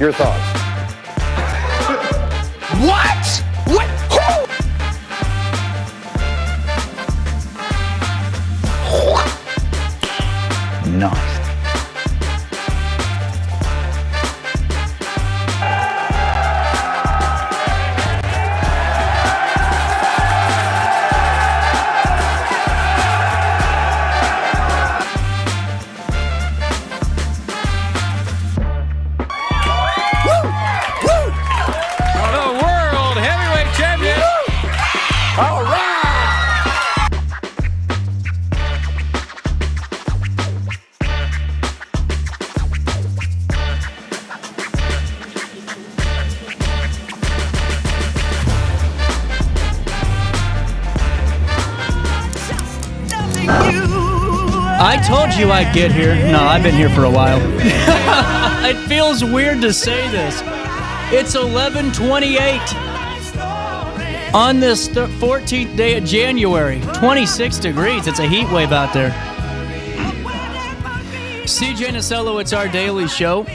Your thoughts? What? What? Who? Nice. I told you I'd get here. No, I've been here for a while. It feels weird to say this. It's 11:28 on this 14th day of January. 26 degrees. It's a heat wave out there. CJ Nasello, it's our daily show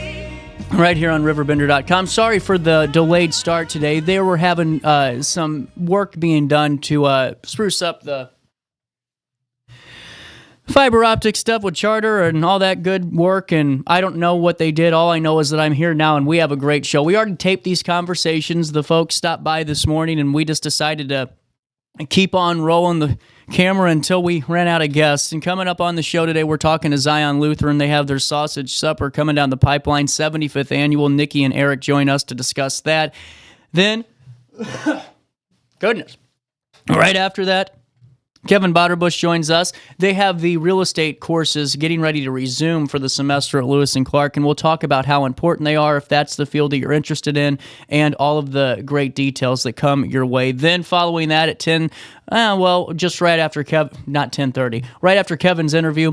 right here on RiverBender.com. Sorry for the delayed start today. They were having some work being done to spruce up the fiber optic stuff with Charter and all that good work, and I don't know what they did. All I know is that I'm here now, and we have a great show. We already taped these conversations. The folks stopped by this morning, and we just decided to keep on rolling the camera until we ran out of guests. And coming up on the show today, we're talking to Zion Lutheran. They have their sausage supper coming down the pipeline, 75th annual. Nikki and Eric join us to discuss that. Then, goodness, right after that, Kevin Botterbush joins us. They have the real estate courses getting ready to resume for the semester at Lewis and Clark, and we'll talk about how important they are if that's the field that you're interested in, and all of the great details that come your way. Then following that at 10, just right after not 10:30, right after Kevin's interview,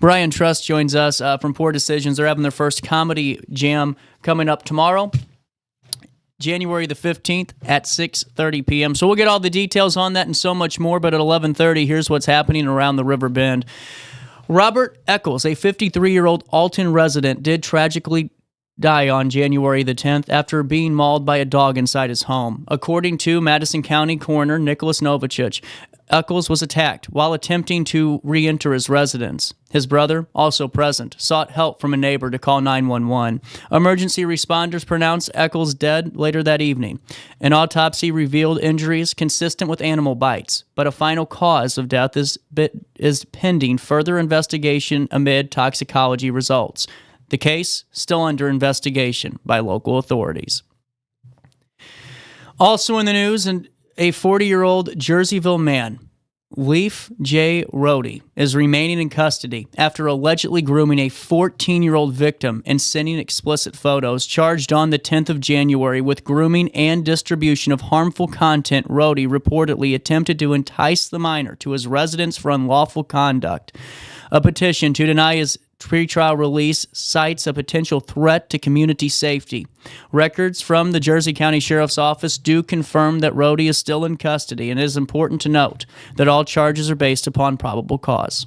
Brian Trust joins us from Poor Decisions. They're having their first comedy jam coming up tomorrow, January the 15th at 6:30 p.m. So we'll get all the details on that and so much more, but at 11:30, here's what's happening around the River Bend. Robert Eccles, a 53-year-old Alton resident, did tragically die on January the 10th after being mauled by a dog inside his home. According to Madison County Coroner Nicholas Novicic, Eccles was attacked while attempting to re-enter his residence. His brother, also present, sought help from a neighbor to call 911. Emergency responders pronounced Eccles dead later that evening. An autopsy revealed injuries consistent with animal bites, but a final cause of death is pending further investigation amid toxicology results. The case still under investigation by local authorities. Also in the news, a 40-year-old Jerseyville man, Leif J. Rohde, is remaining in custody after allegedly grooming a 14-year-old victim and sending explicit photos. Charged on the 10th of January with grooming and distribution of harmful content, Rohde reportedly attempted to entice the minor to his residence for unlawful conduct. A petition to deny his pretrial release cites a potential threat to community safety. Records from the Jersey County Sheriff's Office do confirm that Rohde is still in custody, and it is important to note that all charges are based upon probable cause.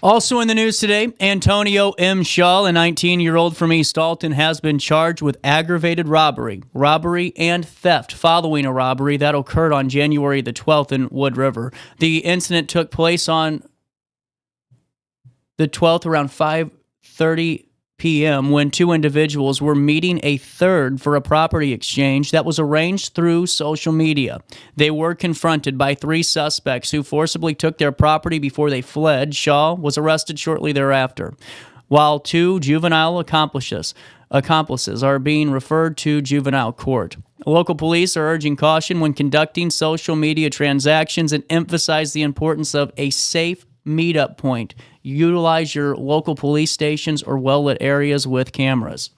Also in the news today, Antonio M. Shaw, a 19-year-old from East Alton, has been charged with aggravated robbery, and theft following a robbery that occurred on January the 12th in Wood River. The incident took place on the 12th around 5:30 p.m. when two individuals were meeting a third for a property exchange that was arranged through social media. They were confronted by three suspects who forcibly took their property before they fled. Shaw was arrested shortly thereafter, while two juvenile accomplices are being referred to juvenile court. Local police are urging caution when conducting social media transactions and emphasize the importance of a safe meetup point. Utilize your local police stations or well-lit areas with cameras.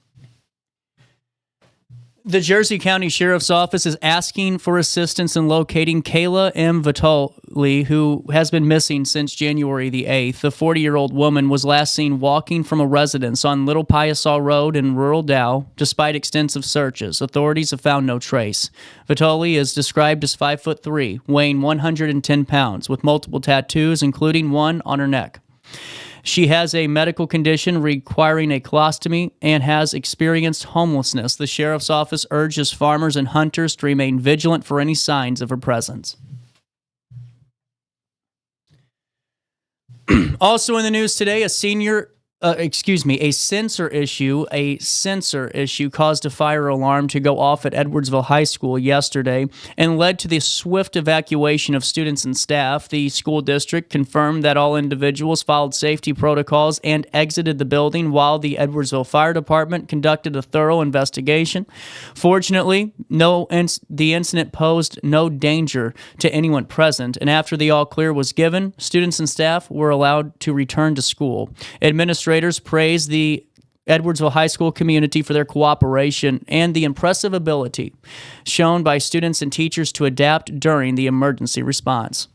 The Jersey County Sheriff's Office is asking for assistance in locating Kayla M. Vitali, who has been missing since January the 8th. The 40-year-old woman was last seen walking from a residence on Little Piasaw Road in rural Dow. Despite extensive searches, authorities have found no trace. Vitali is described as 5'3", weighing 110 pounds, with multiple tattoos, including one on her neck. She has a medical condition requiring a colostomy and has experienced homelessness. The sheriff's office urges farmers and hunters to remain vigilant for any signs of her presence. Also in the news today, a sensor issue caused a fire alarm to go off at Edwardsville High School yesterday and led to the swift evacuation of students and staff. The school district confirmed that all individuals followed safety protocols and exited the building while the Edwardsville Fire Department conducted a thorough investigation. Fortunately, the incident posed no danger to anyone present, and after the all clear was given, students and staff were allowed to return to school. Administrators praised the Edwardsville High School community for their cooperation and the impressive ability shown by students and teachers to adapt during the emergency response.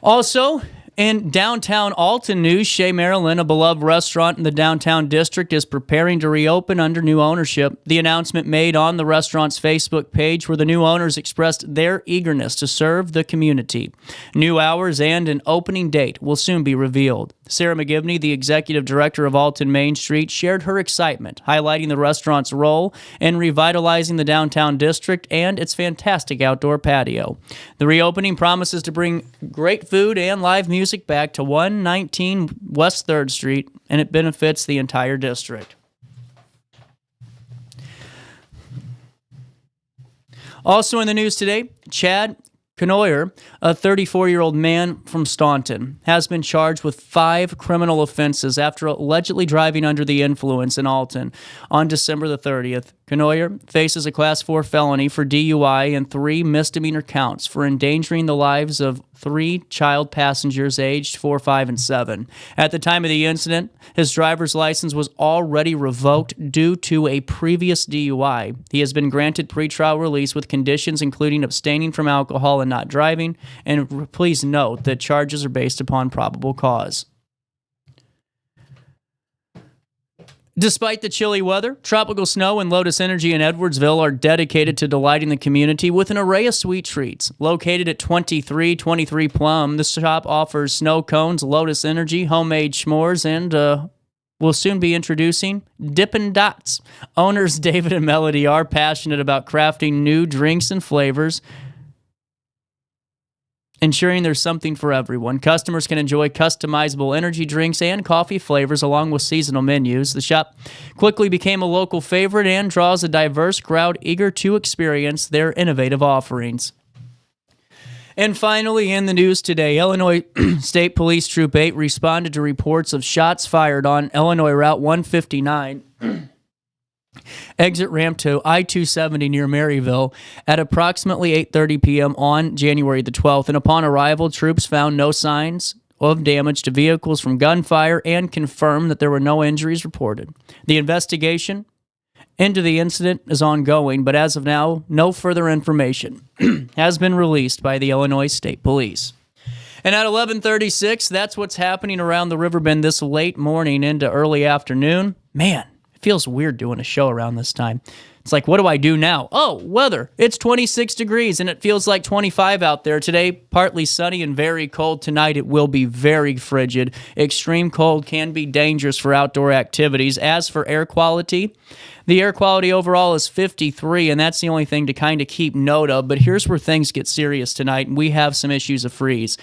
Also, in downtown Alton news, Shea Maryland, a beloved restaurant in the downtown district, is preparing to reopen under new ownership. The announcement made on the restaurant's Facebook page, where the new owners expressed their eagerness to serve the community. New hours and an opening date will soon be revealed. Sarah McGivney, the executive director of Alton Main Street, shared her excitement, highlighting the restaurant's role in revitalizing the downtown district and its fantastic outdoor patio. The reopening promises to bring great food and live music back to 119 West 3rd Street, and it benefits the entire district. Also in the news today, Chad Canoyer, a 34-year-old man from Staunton, has been charged with 5 criminal offenses after allegedly driving under the influence in Alton on December the 30th. Canoyer faces a Class 4 felony for DUI and 3 misdemeanor counts for endangering the lives of 3 child passengers aged 4, 5, and 7. At the time of the incident, his driver's license was already revoked due to a previous DUI. He has been granted pretrial release with conditions including abstaining from alcohol and not driving, and please note that charges are based upon probable cause. Despite the chilly weather, Tropical Snow and Lotus Energy in Edwardsville are dedicated to delighting the community with an array of sweet treats. Located at 2323 Plum, the shop offers snow cones, Lotus Energy, homemade s'mores, and we'll soon be introducing Dippin' Dots. Owners David and Melody are passionate about crafting new drinks and flavors, ensuring there's something for everyone. Customers can enjoy customizable energy drinks and coffee flavors along with seasonal menus. The shop quickly became a local favorite and draws a diverse crowd eager to experience their innovative offerings. And finally, in the news today, Illinois State Police Troop 8 responded to reports of shots fired on Illinois Route 159 exit ramp to I-270 near Maryville at approximately 8:30 p.m. on January the 12th. And upon arrival, troops found no signs of damage to vehicles from gunfire and confirmed that there were no injuries reported. The investigation into the incident is ongoing, but as of now, no further information has been released by the Illinois State Police. And at 11:36, that's what's happening around the Riverbend this late morning into early afternoon. Man, it feels weird doing a show around this time. It's like, what do I do now? Oh, weather. It's 26 degrees and it feels like 25 out there. Today, partly sunny and very cold. Tonight, it will be very frigid. Extreme cold can be dangerous for outdoor activities. As for air quality, the air quality overall is 53, and that's the only thing to kind of keep note of. But here's where things get serious tonight, and we have some issues of freeze.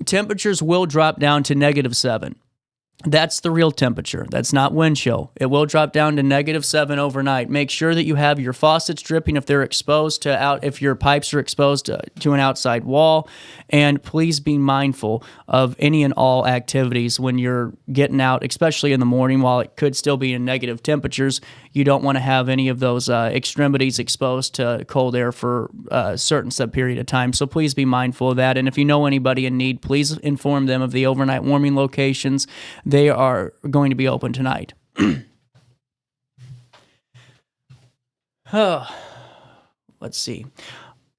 Temperatures will drop down to -7. That's the real temperature. That's not wind chill. It will drop down to -7 overnight. Make sure that you have your faucets dripping if they're exposed to if your pipes are exposed to an outside wall. And please be mindful of any and all activities when you're getting out, especially in the morning while it could still be in negative temperatures. You don't want to have any of those extremities exposed to cold air for a certain period of time. So please be mindful of that. And if you know anybody in need, please inform them of the overnight warming locations. They are going to be open tonight. Let's see.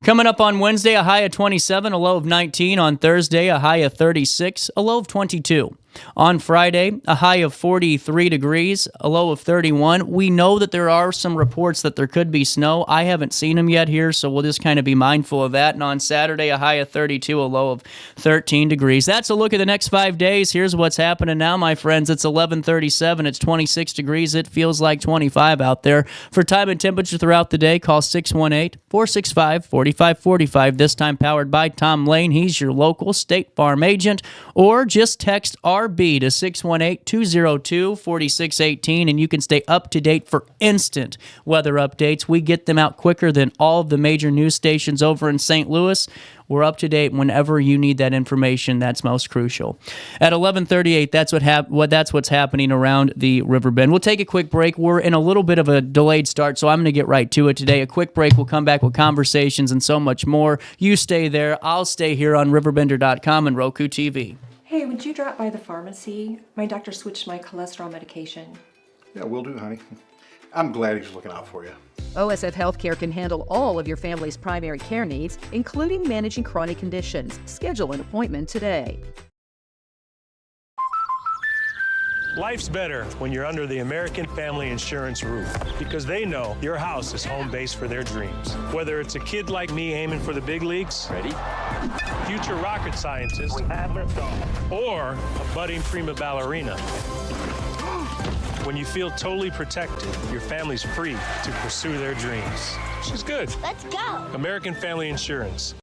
Coming up on Wednesday, a high of 27, a low of 19. On Thursday, a high of 36, a low of 22. On Friday, a high of 43 degrees, a low of 31. We know that there are some reports that there could be snow. I haven't seen them yet here, so we'll just kind of be mindful of that. And on Saturday, a high of 32, a low of 13 degrees. That's a look at the next 5 days. Here's what's happening now, my friends. It's 11:37. It's 26 degrees. It feels like 25 out there. For time and temperature throughout the day, call 618-465-4545. This time powered by Tom Lane. He's your local State Farm agent. Or just text RB to 618-202-4618, and you can stay up to date for instant weather updates. We get them out quicker than all of the major news stations over in St. Louis. We're up to date whenever you need that information. That's most crucial. At 11:38, that's what's happening around the Riverbend. We'll take a quick break. We're in a little bit of a delayed start, so I'm going to get right to it today. A quick break. We'll come back with conversations and so much more. You stay there. I'll stay here on RiverBender.com and Roku TV. Hey, would you drop by the pharmacy? My doctor switched my cholesterol medication. Yeah, will do, honey. I'm glad he's looking out for you. OSF Healthcare can handle all of your family's primary care needs, including managing chronic conditions. Schedule an appointment today. Life's better when you're under the American Family Insurance roof, because they know your house is home base for their dreams. Whether it's a kid like me aiming for the big leagues, ready, future rocket scientist, or a budding prima ballerina. When you feel totally protected, your family's free to pursue their dreams. She's good. Let's go. American Family Insurance.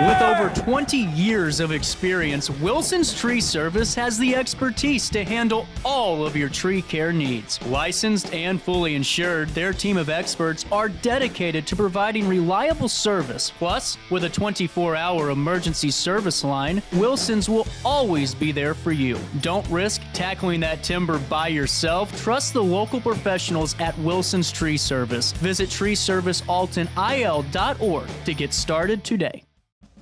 With over 20 years of experience, Wilson's Tree Service has the expertise to handle all of your tree care needs. Licensed and fully insured, their team of experts are dedicated to providing reliable service. Plus, with a 24-hour emergency service line, Wilson's will always be there for you. Don't risk tackling that timber by yourself. Trust the local professionals at Wilson's Tree Service. Visit treeservicealtonil.org to get started today.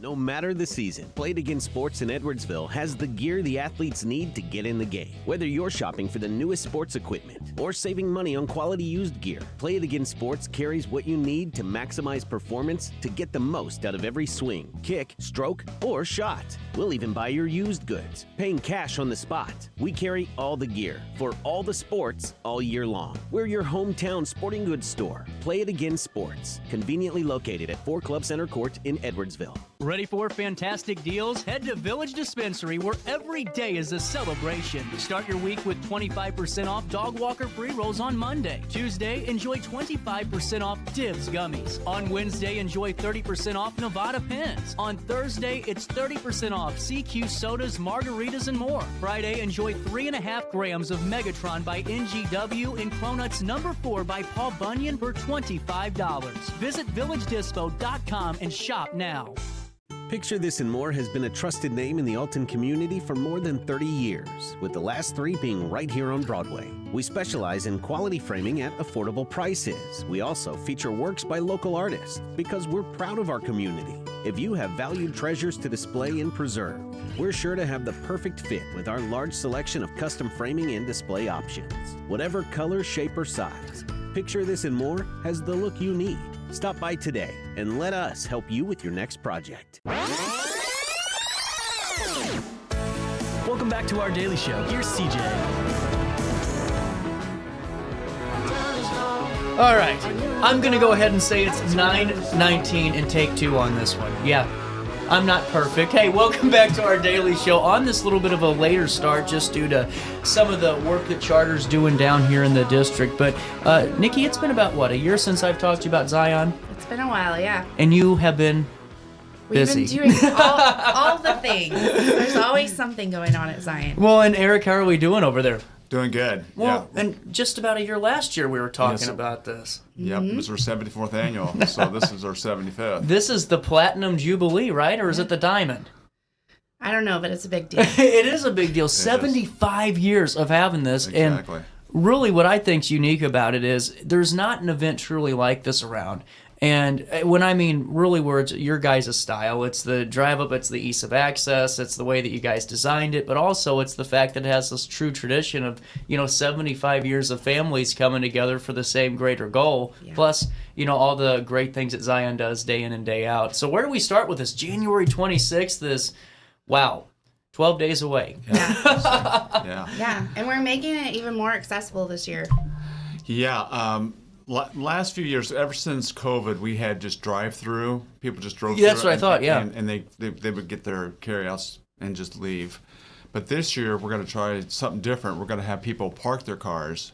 No matter the season, Play It Again Sports in Edwardsville has the gear the athletes need to get in the game. Whether you're shopping for the newest sports equipment or saving money on quality used gear, Play It Again Sports carries what you need to maximize performance to get the most out of every swing, kick, stroke, or shot. We'll even buy your used goods, paying cash on the spot. We carry all the gear for all the sports all year long. We're your hometown sporting goods store. Play It Again Sports, conveniently located at 4 Club Center Court in Edwardsville. Ready for fantastic deals? Head to Village Dispensary, where every day is a celebration. Start your week with 25% off Dog Walker pre-rolls on Monday. Tuesday, enjoy 25% off Dibs gummies. On Wednesday, enjoy 30% off Nevada pens. On Thursday, it's 30% off CQ sodas, margaritas, and more. Friday, enjoy 3.5 grams of Megatron by NGW and Cronuts number 4 by Paul Bunyan for $25. Visit VillageDispo.com and shop now. Picture This and More has been a trusted name in the Alton community for more than 30 years, with the last 3 being right here on Broadway. We specialize in quality framing at affordable prices. We also feature works by local artists because we're proud of our community. If you have valued treasures to display and preserve, we're sure to have the perfect fit with our large selection of custom framing and display options. Whatever color, shape, or size, Picture This and More has the look you need. Stop by today and let us help you with your next project. Welcome back to our daily show. Here's CJ. All right, I'm going to go ahead and say it's 9:19 and take 2 on this one. Yeah, I'm not perfect. Hey, welcome back to our daily show on this little bit of a later start just due to some of the work that Charter's doing down here in the district. But, Nikki, it's been about, a year since I've talked to you about Zion? It's been a while, yeah. And you have been busy. We've been doing all the things. There's always something going on at Zion. Well, and Eric, how are we doing over there? Doing good. Well, yeah. And just about a year last year we were talking about this. Yep, it was our 74th annual, so this is our 75th. This is the Platinum Jubilee, right? Or is it the Diamond? I don't know, but it's a big deal. It is a big deal. 75 years of having this. Exactly. And really what I think's unique about it is there's not an event truly like this around. And when I mean really where it's your guys' style, it's the drive up, it's the ease of access, it's the way that you guys designed it, but also it's the fact that it has this true tradition of, 75 years of families coming together for the same greater goal, plus, all the great things that Zion does day in and day out. So where do we start with this? January 26th is, 12 days away. Yeah, and we're making it even more accessible this year. Yeah. Last few years, ever since COVID, we had just drive-through. People just drove through. That's what I thought, yeah. And they would get their carryouts and just leave. But this year, we're going to try something different. We're going to have people park their cars,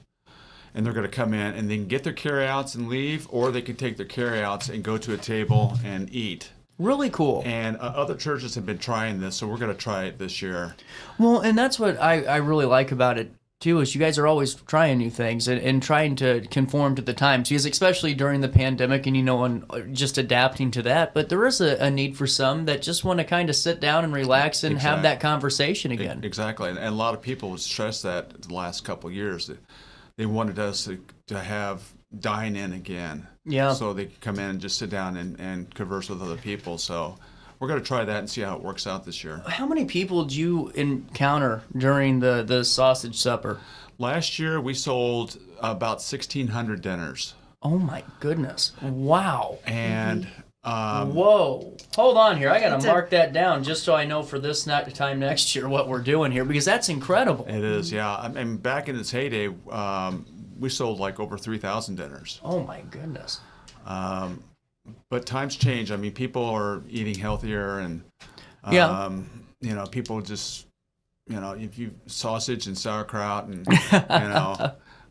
and they're going to come in, and they can get their carryouts and leave, or they can take their carryouts and go to a table and eat. Really cool. And other churches have been trying this, so we're going to try it this year. Well, and that's what I really like about it, too, is you guys are always trying new things and trying to conform to the times, because especially during the pandemic and, just adapting to that. But there is a need for some that just want to kind of sit down and relax and have that conversation again. Exactly. And a lot of people stressed that the last couple of years. They wanted us to have dine-in again. Yeah. So they could come in and just sit down and converse with other people. So we're going to try that and see how it works out this year. How many people did you encounter during the sausage supper? Last year, we sold about 1,600 dinners. Oh, my goodness. Wow. And... whoa. Hold on here. I got to mark that down just so I know for this time next year what we're doing here, because that's incredible. It is, yeah. I mean, back in its heyday, we sold like over 3,000 dinners. Oh, my goodness. But times change. I mean, people are eating healthier, and people just, if you sausage and sauerkraut, and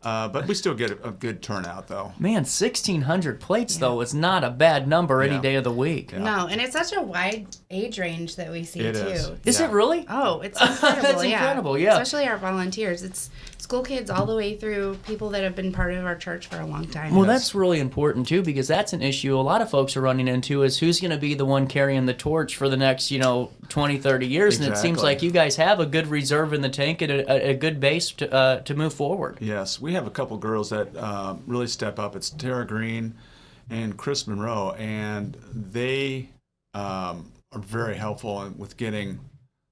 but we still get a good turnout, though. Man, 1,600 plates though is not a bad number any day of the week. Yeah. No, and it's such a wide age range that we see it too. Is it really? Oh, it's incredible. That's incredible. Yeah. Especially our volunteers. It's school kids all the way through people that have been part of our church for a long time. Well, that's really important too, because that's an issue a lot of folks are running into, is who's going to be the one carrying the torch for the next 20, 30 years. And it seems like you guys have a good reserve in the tank and a good base to move forward. Yes, we have a couple girls that really step up. It's Tara Green and Chris Monroe, and they are very helpful with getting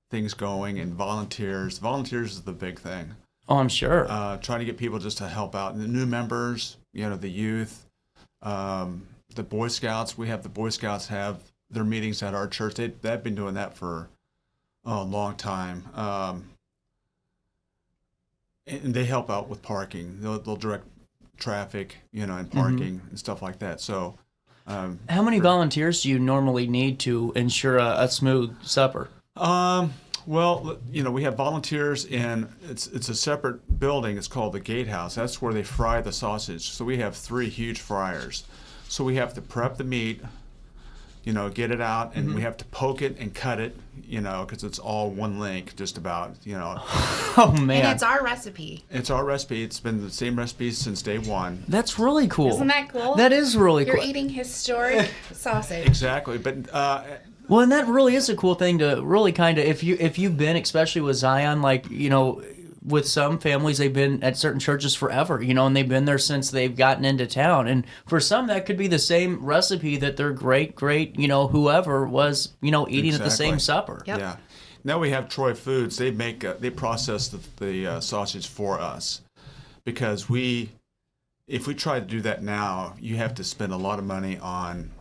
things going, and volunteers. Volunteers is the big thing. Oh, I'm sure. Trying to get people just to help out. And the new members, the youth, the Boy Scouts. We have the Boy Scouts have their meetings at our church. They've been doing that for a long time. And they help out with parking. They'll direct traffic, and parking and stuff like that. So, how many volunteers do you normally need to ensure a smooth supper? Well, we have volunteers in, it's a separate building. It's called the Gatehouse. That's where they fry the sausage. So we have 3 huge fryers. So we have to prep the meat, get it out, and we have to poke it and cut it, because it's all one link, just about, Oh, man. And it's our recipe. It's our recipe. It's been the same recipe since day one. That's really cool. Isn't that cool? That is really cool. You're eating historic sausage. Exactly. But well, and that really is a cool thing to really kind of, if you've been, especially with Zion, like, with some families, they've been at certain churches forever, and they've been there since they've gotten into town. And for some, that could be the same recipe that their great, whoever was, eating at the same supper. Yep. Yeah. Now we have Troy Foods. They process the sausage for us, because if we try to do that now, you have to spend a lot of money on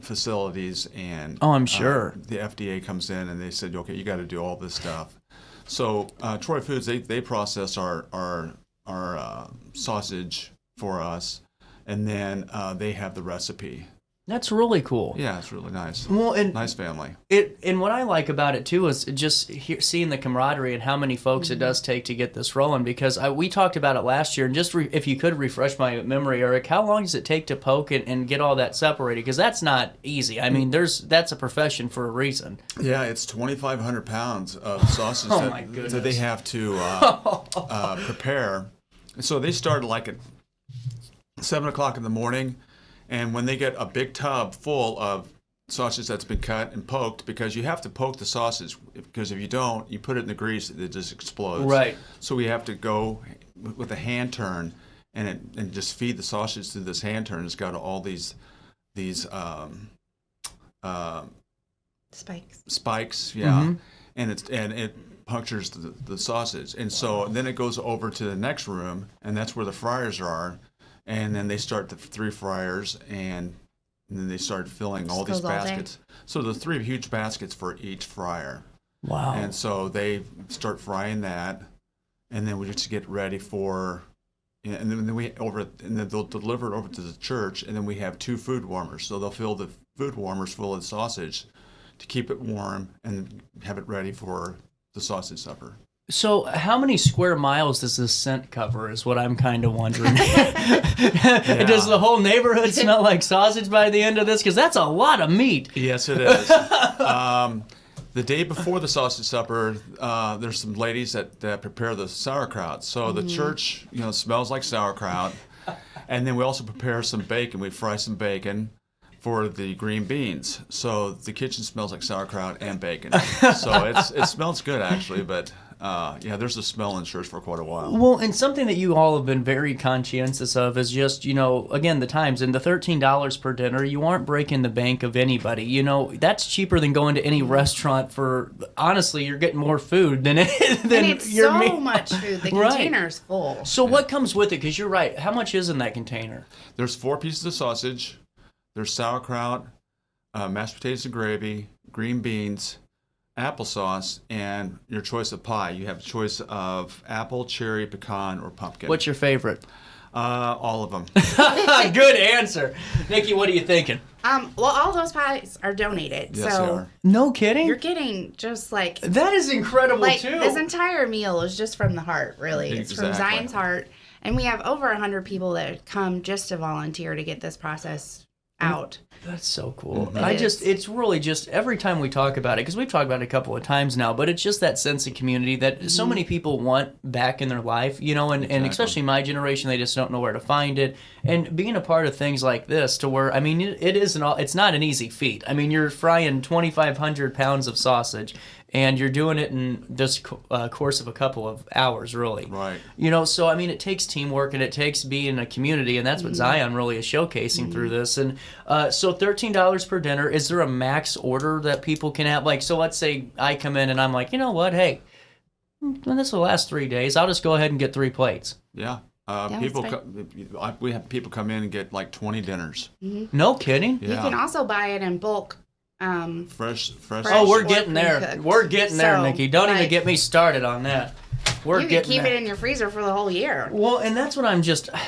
facilities, and I'm sure the FDA comes in and they said, okay, you got to do all this stuff. So Troy Foods, they process our sausage for us, and then they have the recipe. That's really cool. Yeah, it's really nice. Well, and nice family. And what I like about it too is just seeing the camaraderie and how many folks it does take to get this rolling. Because we talked about it last year, and just if you could refresh my memory, Eric, how long does it take to poke and get all that separated? Because that's not easy. I mean, that's a profession for a reason. Yeah, it's 2,500 pounds of sausage that they have to prepare. So they started like at 7 o'clock in the morning. And when they get a big tub full of sausage that's been cut and poked, because you have to poke the sausage, because if you don't, you put it in the grease, it just explodes. Right. So we have to go with a hand turn and just feed the sausage through this hand turn. It's got all these these spikes. yeah, and it punctures the sausage, and so then it goes over to the next room, and that's where the fryers are, and then they start the 3 fryers, and then they start filling all these baskets. So there's 3 huge baskets for each fryer. Wow. And so they start frying that, and then we just get ready for, and then they'll deliver it over to the church, and then we have 2 food warmers. So they'll fill the food warmers full of sausage to keep it warm and have it ready for the sausage supper. So how many square miles does this scent cover is what I'm kind of wondering. Does the whole neighborhood smell like sausage by the end of this? Because that's a lot of meat. Yes, it is. The day before the sausage supper, there's some ladies that prepare the sauerkraut. So the church, smells like sauerkraut. And then we also prepare some bacon. We fry some bacon for the green beans. So the kitchen smells like sauerkraut and bacon. So it smells good, actually, but there's a smell in church for quite a while. Well, and something that you all have been very conscientious of is just, again, the times. And the $13 per dinner, you aren't breaking the bank of anybody. That's cheaper than going to any restaurant for, honestly, you're getting more food than and it's your so meal. much food. The Right. container's full. So what comes with it? Because you're right. How much is in that container? There's 4 pieces of sausage. There's sauerkraut, mashed potatoes and gravy, green beans, applesauce, and your choice of pie. You have a choice of apple, cherry, pecan, or pumpkin. What's your favorite? All of them. Good answer. Nikki, what are you thinking? Well, all those pies are donated. Yes, so they are. No kidding? You're getting just like... That is incredible, too. This entire meal is just from the heart, really. It's from Exactly. Zion's heart. And we have over 100 people that come just to volunteer to get this process out. That's so cool. Mm-hmm. It's really just every time we talk about it, because we've talked about it a couple of times now, but it's just that sense of community that so many people want back in their life, and especially my generation, they just don't know where to find it. And being a part of things like this to where, it's not an easy feat. You're frying 2,500 pounds of sausage, and you're doing it in this course of a couple of hours, really. Right. So, it takes teamwork, and it takes being a community, and that's what Zion really is showcasing through this. And so $13 per dinner, is there a max order that people can have? So let's say I come in and I'm like, you know what, hey, this will last 3 days. I'll just go ahead and get 3 plates. Yeah. We have people come in and get like 20 dinners. No kidding? Yeah. You can also buy it in bulk. Fresh. Oh, we're or getting there. pre-cooked. We're getting there, So, Nikki. Don't even get me started on that. You can keep it in your freezer for the whole year. Well, and that's what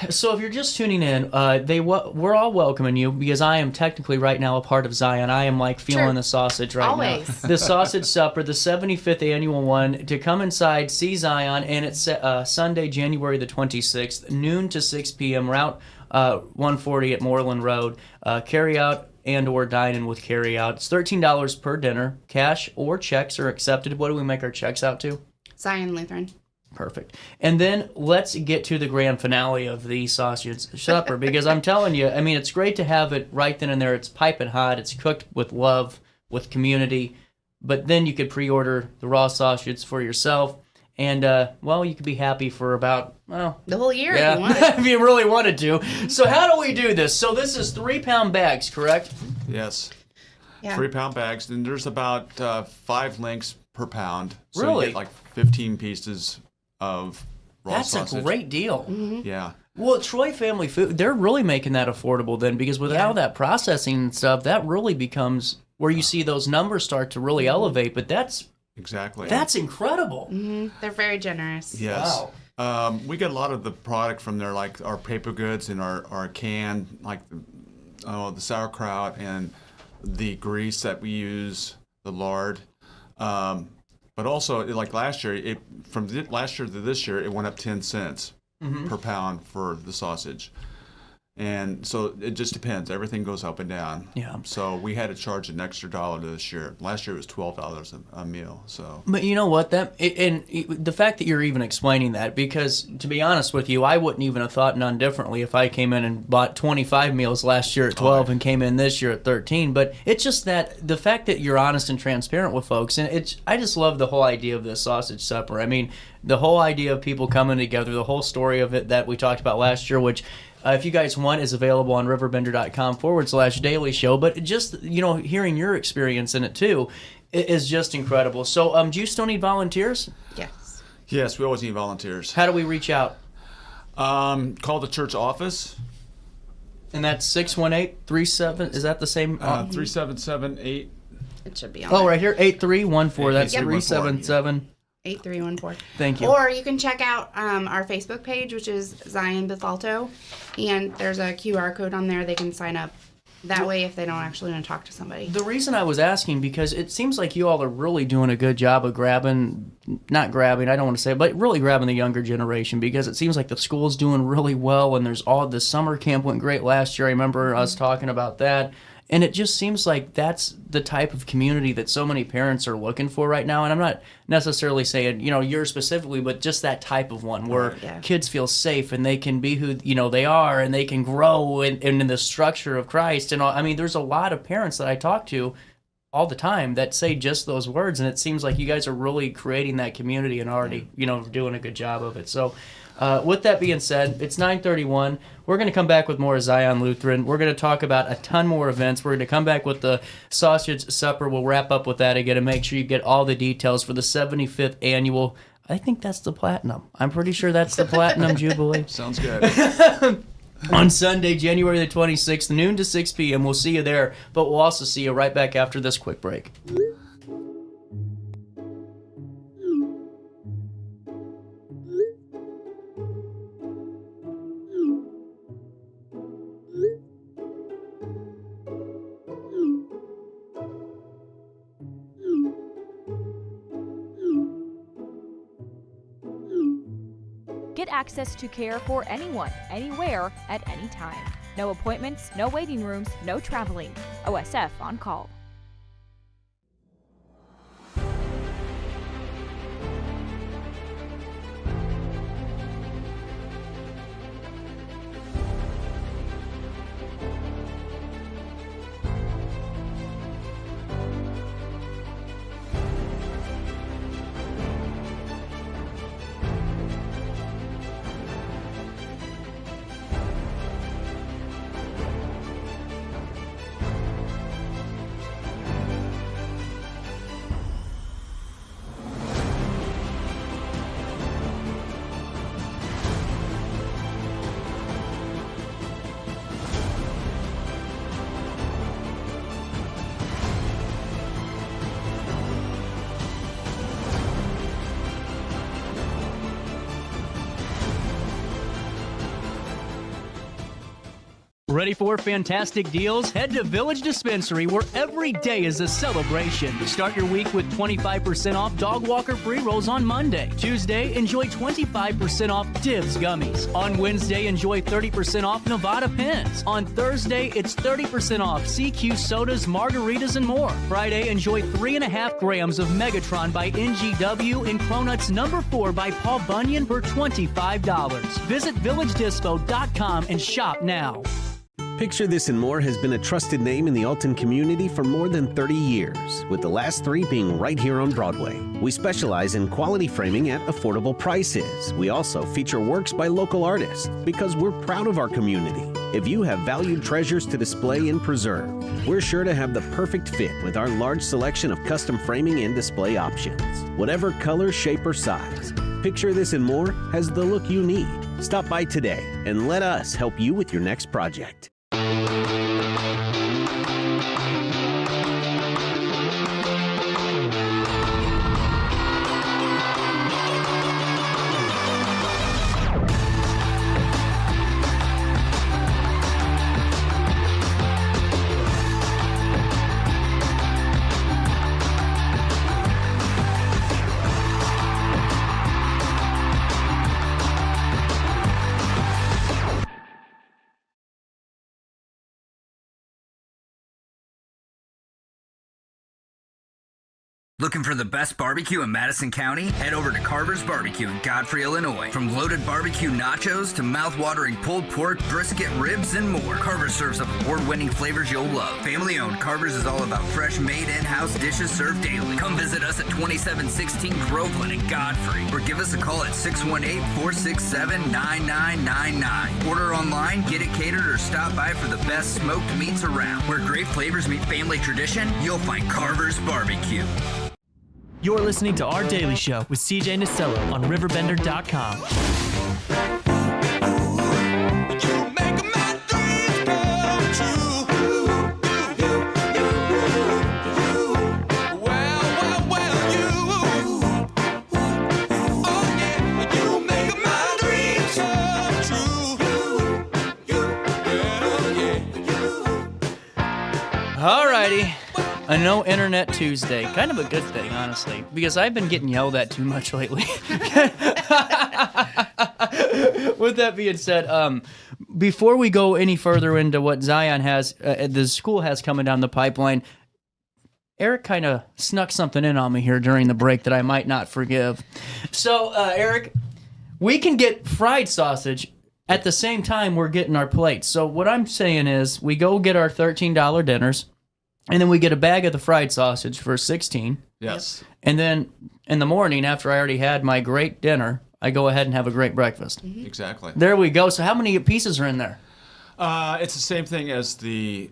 so if you're just tuning in, we're all welcoming you because I am technically right now a part of Zion. I am feeling the sausage right Always. now. The Sausage Supper, the 75th annual one, to come inside, see Zion, and it's Sunday, January the 26th, noon to 6 p.m., Route 140 at Moreland Road. Carry out and or dine in with carry out. It's $13 per dinner. Cash or checks are accepted. What do we make our checks out to? Zion Lutheran. Perfect. And then let's get to the grand finale of the sausage supper because I'm telling you, it's great to have it right then and there. It's piping hot. It's cooked with love, with community. But then you could pre-order the raw sausage for yourself. And, you could be happy for about, the whole year yeah, if you want. if you really wanted to. So how do we do this? So this is 3-pound bags, correct? Yes. Yeah. 3-pound bags. And there's about 5 links per pound. So Really? you get 15 pieces of raw sausage. That's a great deal. Yeah. Well, Troy Family Food, they're really making that affordable then because without that processing and stuff, that really becomes where you see those numbers start to really elevate. But that's incredible. They're very generous. Yes. Wow. We get a lot of the product from there, like our paper goods and our can, like the sauerkraut and the grease that we use, the lard. But also, like last year, from last year to this year, it went up 10 cents per pound for the sausage. And so it just depends. Everything goes up and down. Yeah. So we had to charge an extra $1 this year. Last year it was $12 a meal. So. But you know what? The fact that you're even explaining that, because to be honest with you, I wouldn't even have thought none differently if I came in and bought 25 meals last year at 12 and came in this year at 13. But it's just that the fact that you're honest and transparent with folks, and I just love the whole idea of this sausage supper. The whole idea of people coming together, the whole story of it that we talked about last year, which if you guys want, is available on RiverBender.com/daily show. But just, hearing your experience in it too is just incredible. So do you still need volunteers? Yes. Yes, we always need volunteers. How do we reach out? Call the church office. And that's 618-37. Is that the same? 3778. It should be on Oh, there. right here, 8314. That's 8314. 377. 8314. Thank you. Or you can check out our Facebook page, which is Zion Bethalto, and there's a QR code on there. They can sign up that way if they don't actually want to talk to somebody. The reason I was asking, because it seems like you all are really doing a good job of I don't want to say, but really grabbing the younger generation, because it seems like the school's doing really well, and there's the summer camp went great last year. I remember us talking about that. And it just seems like that's the type of community that so many parents are looking for right now. And I'm not necessarily saying, yours specifically, but just that type of one where kids feel safe and they can be who, they are, and they can grow in the structure of Christ. And I mean, there's a lot of parents that I talk to all the time that say just those words. And it seems like you guys are really creating that community and already, doing a good job of it. So with that being said, it's 9:31. We're going to come back with more of Zion Lutheran. We're going to talk about a ton more events. We're going to come back with the sausage supper. We'll wrap up with that again and make sure you get all the details for the 75th annual. I think that's the platinum. I'm pretty sure that's the platinum jubilee. Sounds good. On Sunday, January the 26th, noon to 6 p.m. We'll see you there, but we'll also see you right back after this quick break. Get access to care for anyone, anywhere, at any time. No appointments, no waiting rooms, no traveling. OSF on call. Ready for fantastic deals? Head to Village Dispensary, where every day is a celebration. Start your week with 25% off Dog Walker pre-rolls on Monday. Tuesday, enjoy 25% off Divs gummies. On Wednesday, enjoy 30% off Nevada pens. On Thursday, it's 30% off CQ sodas, margaritas, and more. Friday, enjoy 3.5 grams of Megatron by NGW and Cronuts number 4 by Paul Bunyan for $25. Visit VillageDispo.com and shop now. Picture This and More has been a trusted name in the Alton community for more than 30 years, with the last 3 being right here on Broadway. We specialize in quality framing at affordable prices. We also feature works by local artists because we're proud of our community. If you have valued treasures to display and preserve, we're sure to have the perfect fit with our large selection of custom framing and display options. Whatever color, shape, or size, Picture This and More has the look you need. Stop by today and let us help you with your next project. Looking for the best barbecue in Madison County? Head over to Carver's Barbecue in Godfrey, Illinois. From loaded barbecue nachos to mouth-watering pulled pork, brisket, ribs, and more, Carver's serves up award-winning flavors you'll love. Family-owned, Carver's is all about fresh, made in-house dishes served daily. Come visit us at 2716 Groveland in Godfrey, or give us a call at 618-467-9999. Order online, get it catered, or stop by for the best smoked meats around. Where great flavors meet family tradition, you'll find Carver's Barbecue. You're listening to Our Daily Show with CJ Nasello on RiverBender.com. Alrighty. A No Internet Tuesday. Kind of a good thing, honestly, because I've been getting yelled at too much lately. With that being said, before we go any further into what Zion has, the school has coming down the pipeline, Eric kind of snuck something in on me here during the break that I might not forgive. So, Eric, we can get fried sausage at the same time we're getting our plates. So what I'm saying is we go get our $13 dinners, and then we get a bag of the fried sausage for $16. Yes. And then in the morning, after I already had my great dinner, I go ahead and have a great breakfast. Exactly. There we go. So how many pieces are in there? It's the same thing as the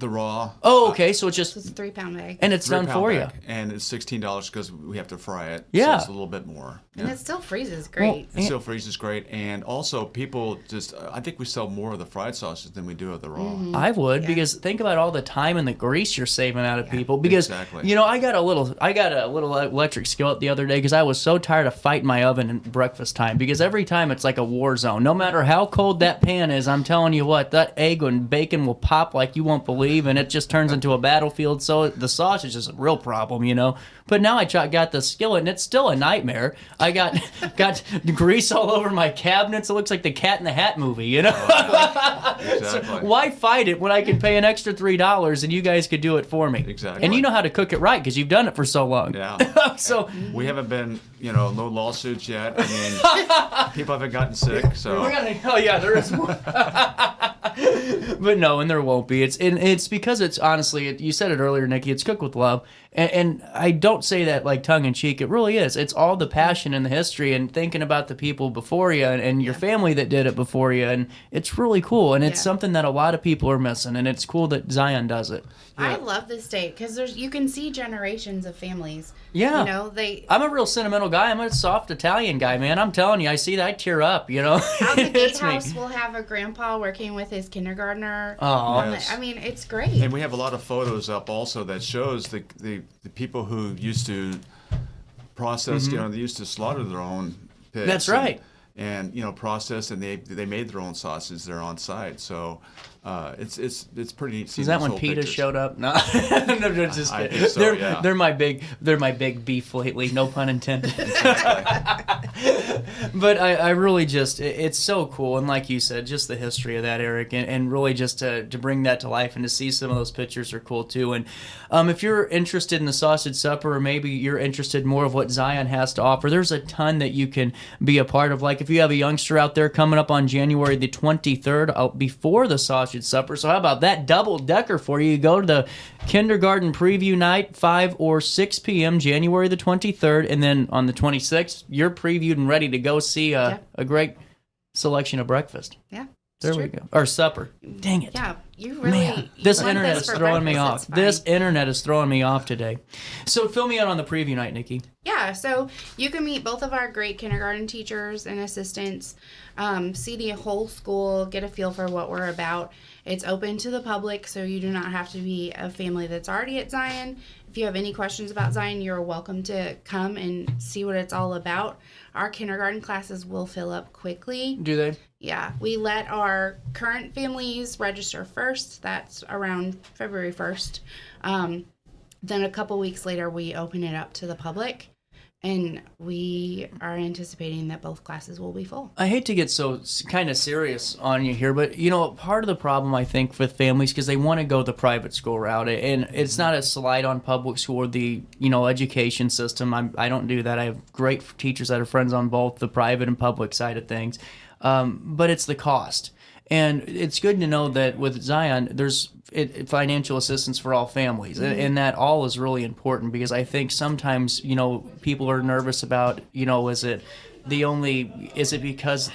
raw. Oh, okay. So it's just It's a 3-pound bag. and it's done for you. And it's $16 because we have to fry it. Yeah. So it's a little bit more. And it still freezes great. It still freezes great. And also people just, I think we sell more of the fried sausage than we do of the raw. I would, because think about all the time and the grease you're saving out of people. Because Exactly. you know, I got a little electric skillet the other day because I was so tired of fighting my oven at breakfast time. Because every time it's like a war zone. No matter how cold that pan is, I'm telling you what, that egg and bacon will pop like you won't believe, and it just turns into a battlefield. So the sausage is a real problem, you know. But now I got the skillet, and it's still a nightmare. I got grease all over my cabinets. It looks like the Cat in the Hat movie, you know. Exactly. So why fight it when I can pay an extra $3 and you guys could do it for me? Exactly. And you know how to cook it right because you've done it for so long. Yeah. So we haven't been, no lawsuits yet. I mean, people haven't gotten sick, so. Oh yeah, there is more. But no, and there won't be. It's because it's honestly, you said it earlier, Nikki. It's cooked with love, and I don't say that like tongue in cheek. It really is. It's all the passion and the history and thinking about the people before you and your family that did it before you, and it's really cool. And it's something that a lot of people are missing, and it's cool that Zion does it. I love this state because you can see generations of families. Yeah. I'm a real sentimental guy. I'm a soft Italian guy, man. I'm telling you, I see that, I tear up, Out the It's gatehouse, we'll have a grandpa working with his kindergartner. Oh, Yes. I mean, it's great. And we have a lot of photos up also that shows the people who used to process, they used to slaughter their own pigs. That's right. And process, and they made their own sausage there on site. So it's pretty neat. Is that when PETA showed up? No, no, just I kidding. think so, yeah. They're my big beef lately. No pun intended. But I really just, it's so cool, and like you said, just the history of that, Eric, and really just to bring that to life and to see some of those pictures are cool too. And if you're interested in the sausage supper, or maybe you're interested more of what Zion has to offer, there's a ton that you can be a part of. Like if you have a youngster out there coming up on January the 23rd before the sausage supper. So how about that double decker for you? You go to the kindergarten preview night, 5 or 6 p.m. January the 23rd, and then on the 26th, you're previewed and ready to go see a great selection of breakfast. Yeah. There we go. Or supper. Dang it. Yeah, you really. Man, this want internet this is for throwing me breakfast, off. it's fine. This internet is throwing me off today. So fill me out on the preview night, Nikki. Yeah, so you can meet both of our great kindergarten teachers and assistants, see the whole school, get a feel for what we're about. It's open to the public, so you do not have to be a family that's already at Zion. If you have any questions about Zion, you're welcome to come and see what it's all about. Our kindergarten classes will fill up quickly. Do they? Yeah, we let our current families register first. That's around February 1st. Then a couple weeks later, we open it up to the public. And we are anticipating that both classes will be full. I hate to get so kind of serious on you here, but part of the problem I think with families because they want to go the private school route, and it's not a slight on public school or the education system. I don't do that. I have great teachers that are friends on both the private and public side of things, but it's the cost. And it's good to know that with Zion, there's financial assistance for all families, and that all is really important because I think sometimes people are nervous about is it because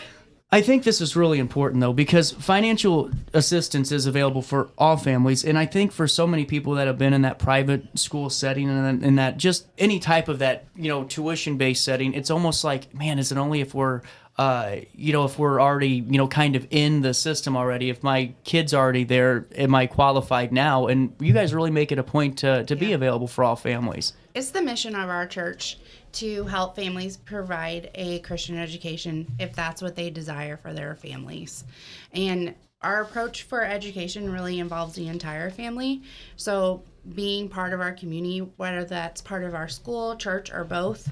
I think this is really important though because financial assistance is available for all families, and I think for so many people that have been in that private school setting and in that just any type of that tuition based setting, it's almost like, man, is it only if we're if we're already, kind of in the system already, if my kid's already there, am I qualified now? And you guys really make it a point to be available for all families. It's the mission of our church to help families provide a Christian education if that's what they desire for their families. And our approach for education really involves the entire family. So being part of our community, whether that's part of our school, church, or both,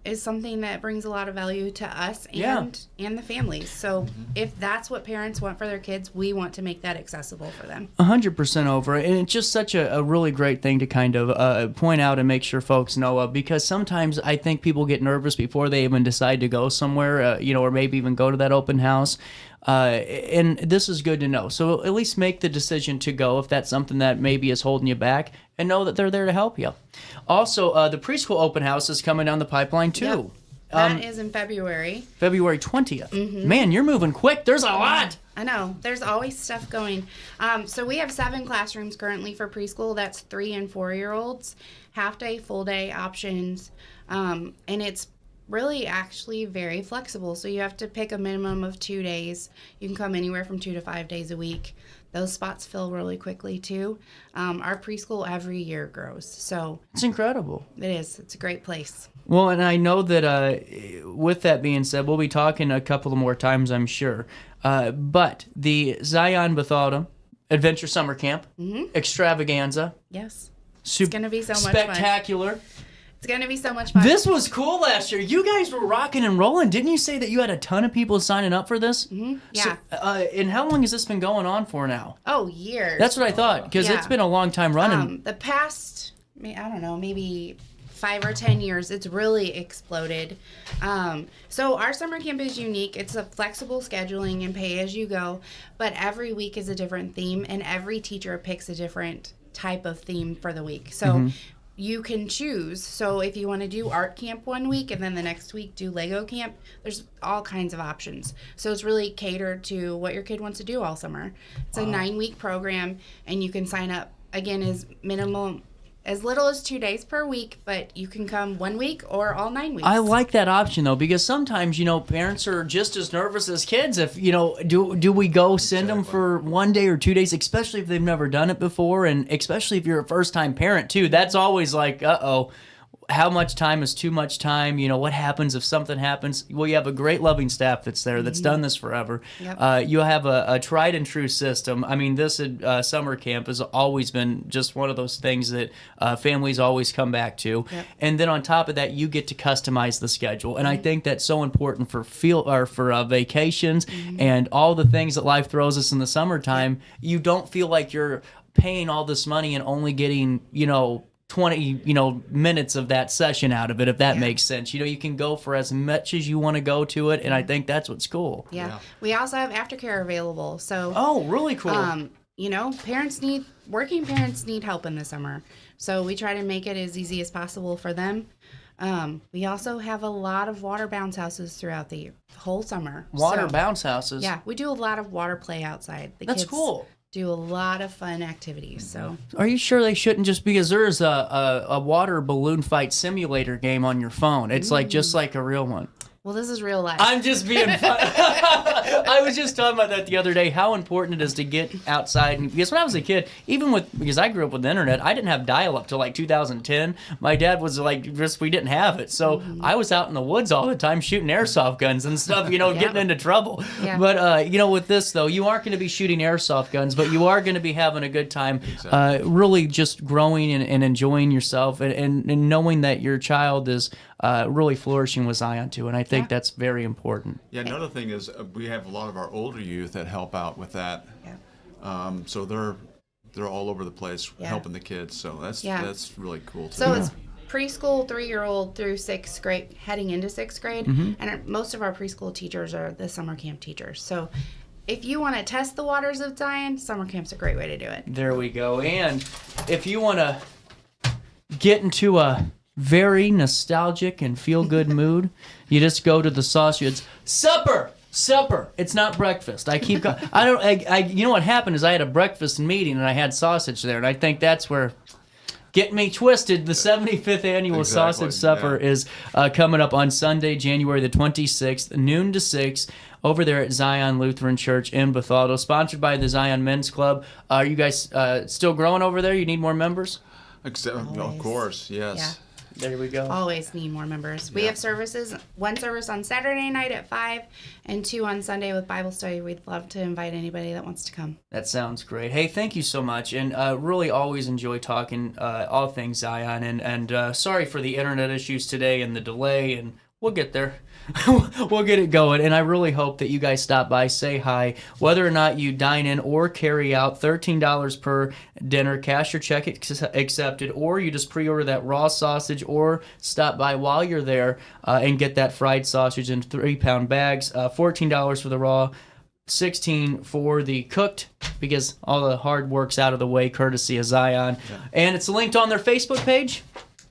is something that brings a lot of value to us and the families. So if that's what parents want for their kids, we want to make that accessible for them. 100% over. And it's just such a really great thing to kind of point out and make sure folks know of, because sometimes I think people get nervous before they even decide to go somewhere, or maybe even go to that open house. And this is good to know. So at least make the decision to go if that's something that maybe is holding you back, and know that they're there to help you. Also, the preschool open house is coming down the pipeline too. Yep. That is in February. February 20th. Man, you're moving quick. There's a lot. I know. There's always stuff going. So we have 7 classrooms currently for preschool. That's 3 and 4-year-olds. Half day, full day options. And it's really actually very flexible. So you have to pick a minimum of 2 days. You can come anywhere from 2 to 5 days a week. Those spots fill really quickly too. Our preschool every year grows. So it's incredible. It is. It's a great place. Well, and I know that with that being said, we'll be talking a couple of more times, I'm sure. But the Zion Lutheran Adventure Summer Camp Extravaganza. Yes. It's going to be so much fun. Spectacular. It's going to be so much fun. This was cool last year. You guys were rocking and rolling. Didn't you say that you had a ton of people signing up for this? Mm-hmm. Yeah. So, and how long has this been going on for now? Oh, years. That's what I thought, because it's been a long time running. The past, I don't know, maybe 5 or 10 years, it's really exploded. So our summer camp is unique. It's a flexible scheduling and pay as you go, but every week is a different theme, and every teacher picks a different type of theme for the week. So you can choose. So if you want to do art camp one week and then the next week do Lego camp, there's all kinds of options. So it's really catered to what your kid wants to do all summer. It's a 9-week program, and you can sign up, again, as little as 2 days per week, but you can come 1 week or all 9 weeks. I like that option though, because sometimes parents are just as nervous as kids. If do we go send them for 1 day or 2 days, especially if they've never done it before, and especially if you're a first time parent too. That's always like, how much time is too much time? What happens if something happens? Well, you have a great loving staff that's there that's done this forever. Yep. You have a tried and true system. I mean, this summer camp has always been just one of those things that families always come back to. Yep. And then on top of that, you get to customize the schedule. And I think that's so important for vacations and all the things that life throws us in the summertime. You don't feel like you're paying all this money and only getting, 20 minutes of that session out of it, if that makes sense. You can go for as much as you want to go to it, and I think that's what's cool. Yeah. We also have aftercare available. So really cool. Working parents need help in the summer, so we try to make it as easy as possible for them. We also have a lot of water bounce houses throughout the whole summer. Bounce houses? Yeah, we do a lot of water play outside. That's cool. Do a lot of fun activities. So are you sure they shouldn't just, because there's a water balloon fight simulator game on your phone? It's just like a real one. Well, this is real life. I'm just being fun. I was just talking about that the other day, how important it is to get outside. And because when I was a kid, because I grew up with the internet, I didn't have dial-up till like 2010. My dad was like, we didn't have it. So I was out in the woods all the time shooting airsoft guns and stuff, getting into trouble. Yeah. But, with this, though, you aren't going to be shooting airsoft guns, but you are going to be having a good time, really just growing and enjoying yourself and knowing that your child is really flourishing with Zion, too. And I think that's very important. Yeah, another thing is we have a lot of our older youth that help out with that. Yeah. So they're all over the place helping the kids. So that's really cool too. So it's preschool 3-year-old through 6th grade, heading into 6th grade, and most of our preschool teachers are the summer camp teachers. So if you want to test the waters of Zion, summer camp's a great way to do it. There we go. And if you want to get into a very nostalgic and feel-good mood, you just go to the sausage. Supper. It's not breakfast. I keep going. You know what happened is I had a breakfast meeting and I had sausage there, and I think that's where. Get me twisted. The 75th annual Sausage Supper is coming up on Sunday, January the 26th, noon to 6, over there at Zion Lutheran Church in Bethalto, sponsored by the Zion Men's Club. Are you guys still growing over there? You need more members? Of course, yes. Yeah. There we go. Always need more members. We have services, one service on Saturday night at 5 and 2 on Sunday with Bible study. We'd love to invite anybody that wants to come. That sounds great. Hey, thank you so much. And really always enjoy talking all things Zion. And sorry for the internet issues today and the delay, and we'll get there. We'll get it going. And I really hope that you guys stop by, say hi. Whether or not you dine in or carry out, $13 per dinner, cash or check accepted, or you just pre-order that raw sausage, or stop by while you're there and get that fried sausage in 3-pound bags. $14 for the raw, $16 for the cooked, because all the hard work's out of the way, courtesy of Zion. Yeah. And it's linked on their Facebook page.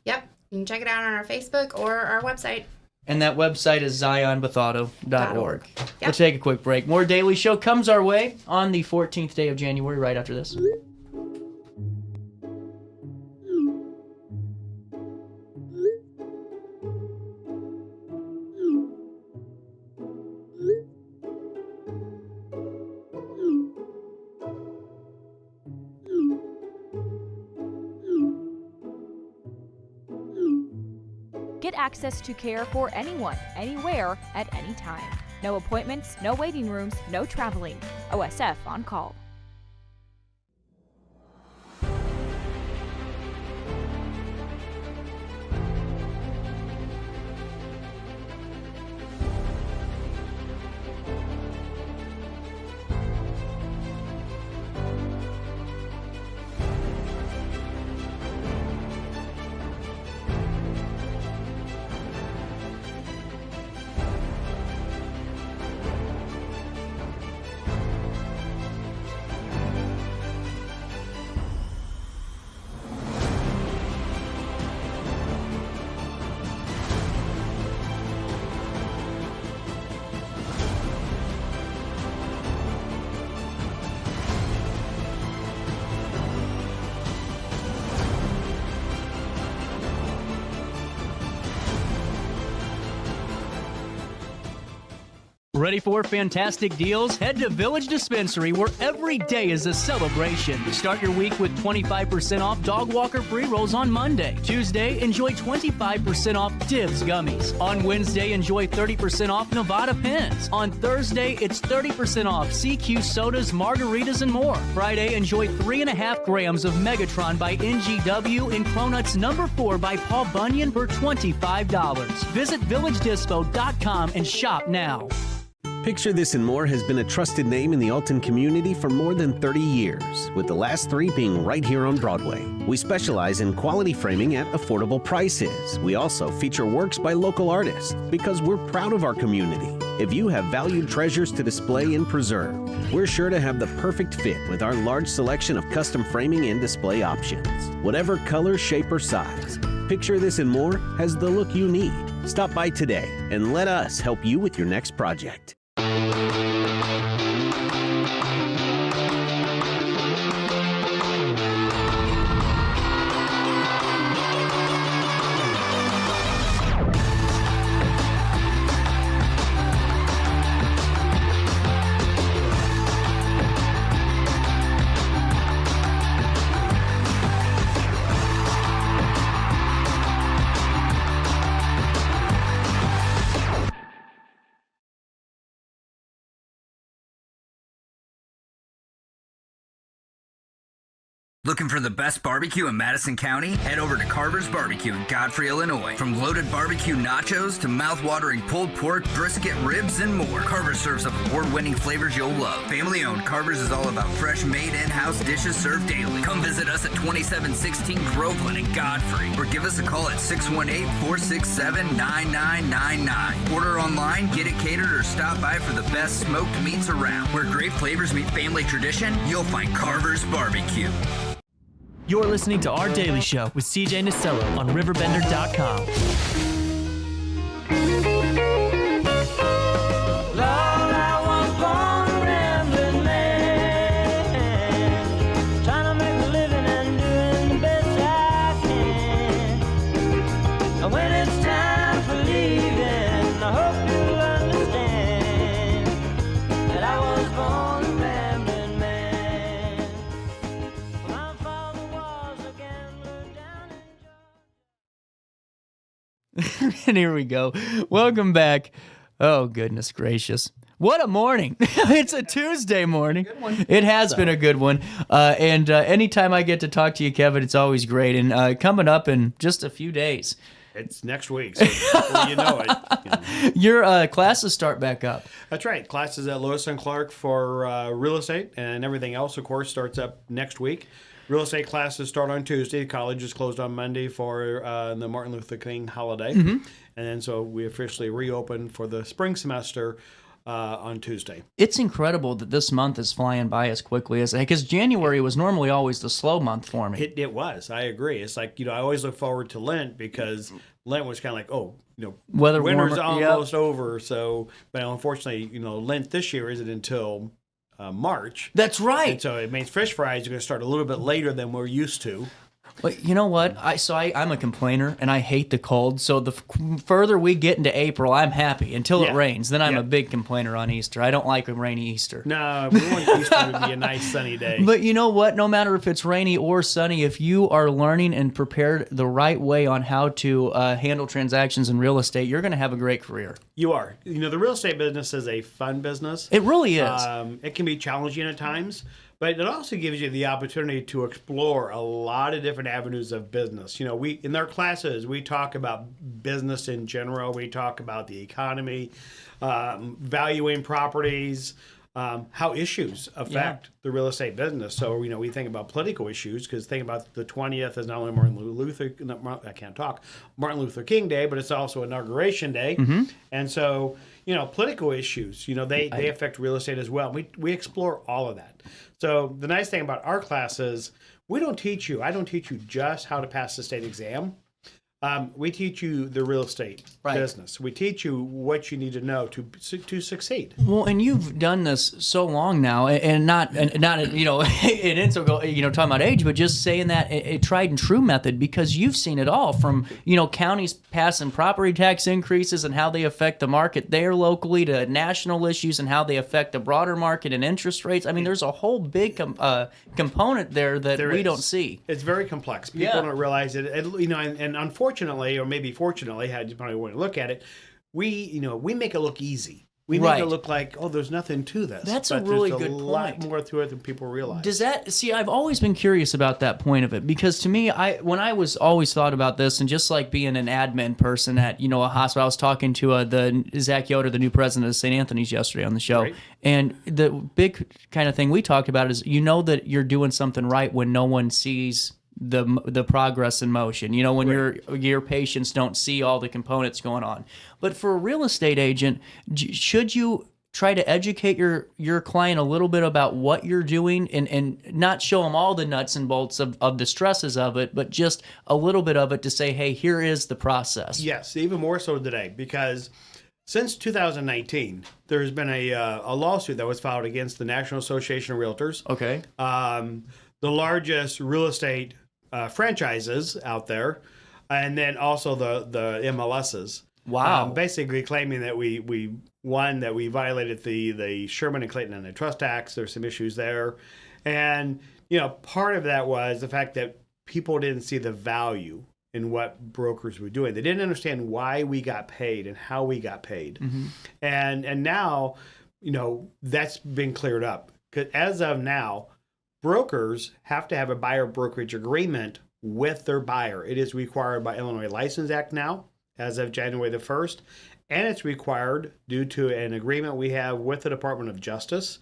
Yep. You can check it out on our Facebook or our website. And that website is zionbethalto.org. Yep. We'll take a quick break. More Daily Show comes our way on the 14th day of January, right after this. Get access to care for anyone, anywhere, at any time. No appointments, no waiting rooms, no traveling. OSF on call. Ready for fantastic deals? Head to Village Dispensary, where every day is a celebration. Start your week with 25% off Dog Walker pre-rolls on Monday. Tuesday, enjoy 25% off Dibs gummies. On Wednesday, enjoy 30% off Nevada pens. On Thursday, it's 30% off CQ sodas, margaritas, and more. Friday, enjoy 3.5 grams of Megatron by NGW and Cronuts number 4 by Paul Bunyan for $25. Visit villagedispo.com and shop now. Picture This and More has been a trusted name in the Alton community for more than 30 years, with the last 3 being right here on Broadway. We specialize in quality framing at affordable prices. We also feature works by local artists because we're proud of our community. If you have valued treasures to display and preserve, we're sure to have the perfect fit with our large selection of custom framing and display options. Whatever color, shape, or size, Picture This and More has the look you need. Stop by today and let us help you with your next project. Looking for the best barbecue in Madison County? Head over to Carver's Barbecue in Godfrey, Illinois. From loaded barbecue nachos to mouth-watering pulled pork, brisket, ribs, and more, Carver's serves up award-winning flavors you'll love. Family-owned, Carver's is all about fresh, made in-house dishes served daily. Come visit us at 2716 Groveland in Godfrey, or give us a call at 618-467-9999. Order online, get it catered, or stop by for the best smoked meats around. Where great flavors meet family tradition, you'll find Carver's Barbecue. You're listening to Our Daily Show with CJ Nasello on RiverBender.com. And here we go. Welcome back. Oh, goodness gracious. What a morning. It's a Tuesday morning. Good one. It has been a good one. And anytime I get to talk to you, Kevin, it's always great. And coming up in just a few days. It's next week, so before you know it. You know. Your classes start back up. That's right. Classes at Lewis and Clark for real estate and everything else, of course, starts up next week. Real estate classes start on Tuesday. College is closed on Monday for the Martin Luther King holiday. Mm-hmm. And then so we officially reopen for the spring semester on Tuesday. It's incredible that this month is flying by as quickly as, because January was normally always the slow month for me. It was. I agree. It's like, I always look forward to Lent because Lent was kind of like, winter's almost over. So, but unfortunately, Lent this year isn't until March. That's right. And so it means fish fries are going to start a little bit later than we're used to. But you know what? I'm a complainer, and I hate the cold. So the further we get into April, I'm happy until it rains. Then I'm a big complainer on Easter. I don't like a rainy Easter. No, we want Easter to be a nice sunny day. But you know what? No matter if it's rainy or sunny, if you are learning and prepared the right way on how to handle transactions in real estate, you're going to have a great career. You are. The real estate business is a fun business. It really is. It can be challenging at times. But it also gives you the opportunity to explore a lot of different avenues of business. We in our classes, we talk about business in general. We talk about the economy, valuing properties, how issues affect the real estate business. So, we think about political issues because think about the 20th is not only Martin Luther King Day, but it's also Inauguration Day. Mm-hmm. And so, political issues, they affect real estate as well. We explore all of that. So the nice thing about our classes, I don't teach you just how to pass the state exam. We teach you the real estate business. We teach you what you need to know to succeed. Well, and you've done this so long now, and not an insult, talking about age, but just saying that a tried and true method, because you've seen it all from counties passing property tax increases and how they affect the market there locally to national issues and how they affect the broader market and interest rates. I mean, there's a whole big component there that we don't see. It's very complex. People don't realize it, and unfortunately, or maybe fortunately, how you probably want to look at it, we make it look easy. We make it look like, there's nothing to this. That's a really good point. There's a lot more to it than people realize. I've always been curious about that point of it, because to me, when I was always thought about this, and just like being an admin person at, a hospital, I was talking to the Zach Yoder, the new president of St. Anthony's yesterday on the show. Right. And the big kind of thing we talked about is, that you're doing something right when no one sees the progress in motion, when your patients don't see all the components going on. But for a real estate agent, should you try to educate your client a little bit about what you're doing and not show them all the nuts and bolts of the stresses of it, but just a little bit of it to say, hey, here is the process? Yes, even more so today, because since 2019, there's been a lawsuit that was filed against the National Association of Realtors. Okay. The largest real estate franchises out there, and then also the MLSs. Wow. Basically claiming that we violated the Sherman and Clayton Antitrust Acts. There's some issues there. And, part of that was the fact that people didn't see the value in what brokers were doing. They didn't understand why we got paid and how we got paid. Mm-hmm. And now, that's been cleared up. 'Cause as of now, brokers have to have a buyer brokerage agreement with their buyer. It is required by Illinois License Act now, as of January the 1st, and it's required due to an agreement we have with the Department of Justice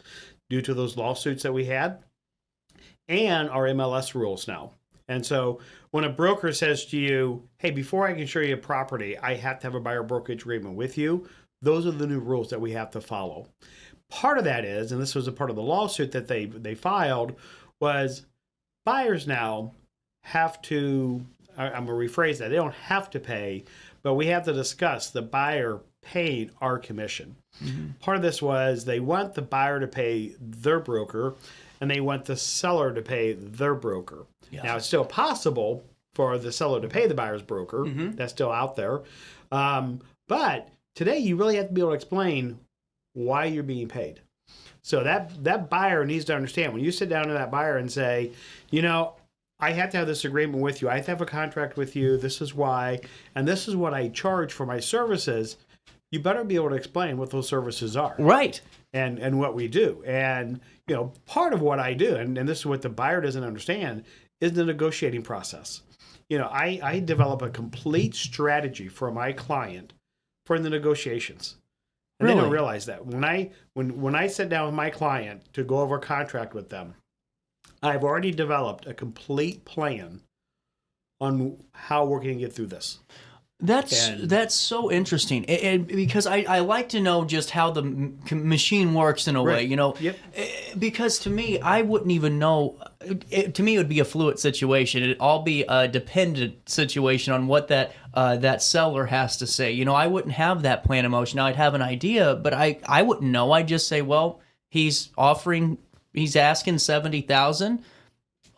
due to those lawsuits that we had, and our MLS rules now. And so when a broker says to you, hey, before I can show you a property, I have to have a buyer brokerage agreement with you, those are the new rules that we have to follow. Part of that is, and this was a part of the lawsuit that they filed, was buyers now have to, I'm going to rephrase that, they don't have to pay, but we have to discuss the buyer paid our commission. Part of this was they want the buyer to pay their broker, and they want the seller to pay their broker. Yeah. Now, it's still possible for the seller to pay the buyer's broker. That's still out there. But today, you really have to be able to explain why you're being paid. So that buyer needs to understand, when you sit down to that buyer and say, you know, I have to have this agreement with you. I have to have a contract with you. This is why, and this is what I charge for my services. You better be able to explain what those services are. Right. And what we do. And, you know, part of what I do, and this is what the buyer doesn't understand, is the negotiating process. You know, I develop a complete strategy for my client for the negotiations. And they don't realize that. When I sit down with my client to go over a contract with them, I've already developed a complete plan on how we're going to get through this. That's so interesting, and because I like to know just how the machine works in a way, you know. Yep. Because to me, I wouldn't even know. To me, it would be a fluid situation. It'd all be a dependent situation on what that seller has to say. You know, I wouldn't have that plan of motion. Now, I'd have an idea, but I wouldn't know. I'd just say, well, he's asking $70,000.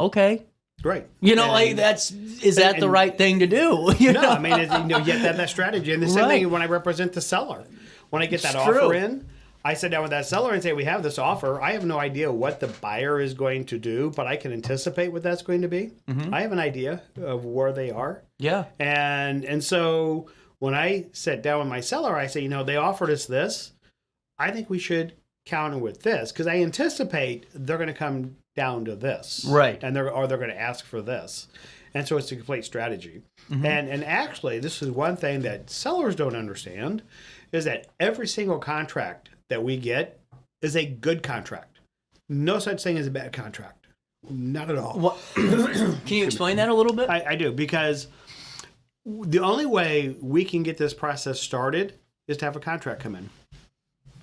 Okay. Right. You know, like is that the right thing to do? You know? I mean, you have that strategy. And the same thing when I represent the seller. When I get that offer in, I sit down with that seller and say, we have this offer. I have no idea what the buyer is going to do, but I can anticipate what that's going to be. I have an idea of where they are. Yeah. And so when I sit down with my seller, I say, you know, they offered us this. I think we should counter with this, because I anticipate they're going to come down to this, right? And they're going to ask for this, and so it's a complete strategy. And actually, this is one thing that sellers don't understand, is that every single contract that we get is a good contract. No such thing as a bad contract, not at all. What? Can you explain that a little bit? I do, because the only way we can get this process started is to have a contract come in.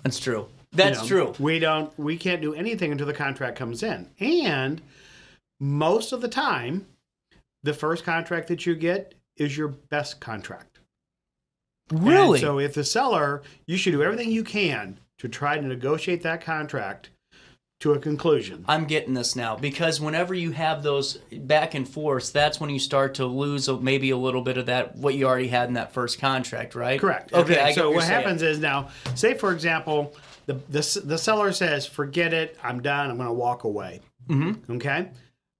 That's true. That's true. We can't do anything until the contract comes in. And most of the time, the first contract that you get is your best contract. Really? And so if the seller, you should do everything you can to try to negotiate that contract to a conclusion. I'm getting this now, because whenever you have those back and forth, that's when you start to lose maybe a little bit of that, what you already had in that first contract, right? Correct. Okay. So what happens is now, say for example, the seller says, forget it, I'm done, I'm going to walk away. Okay?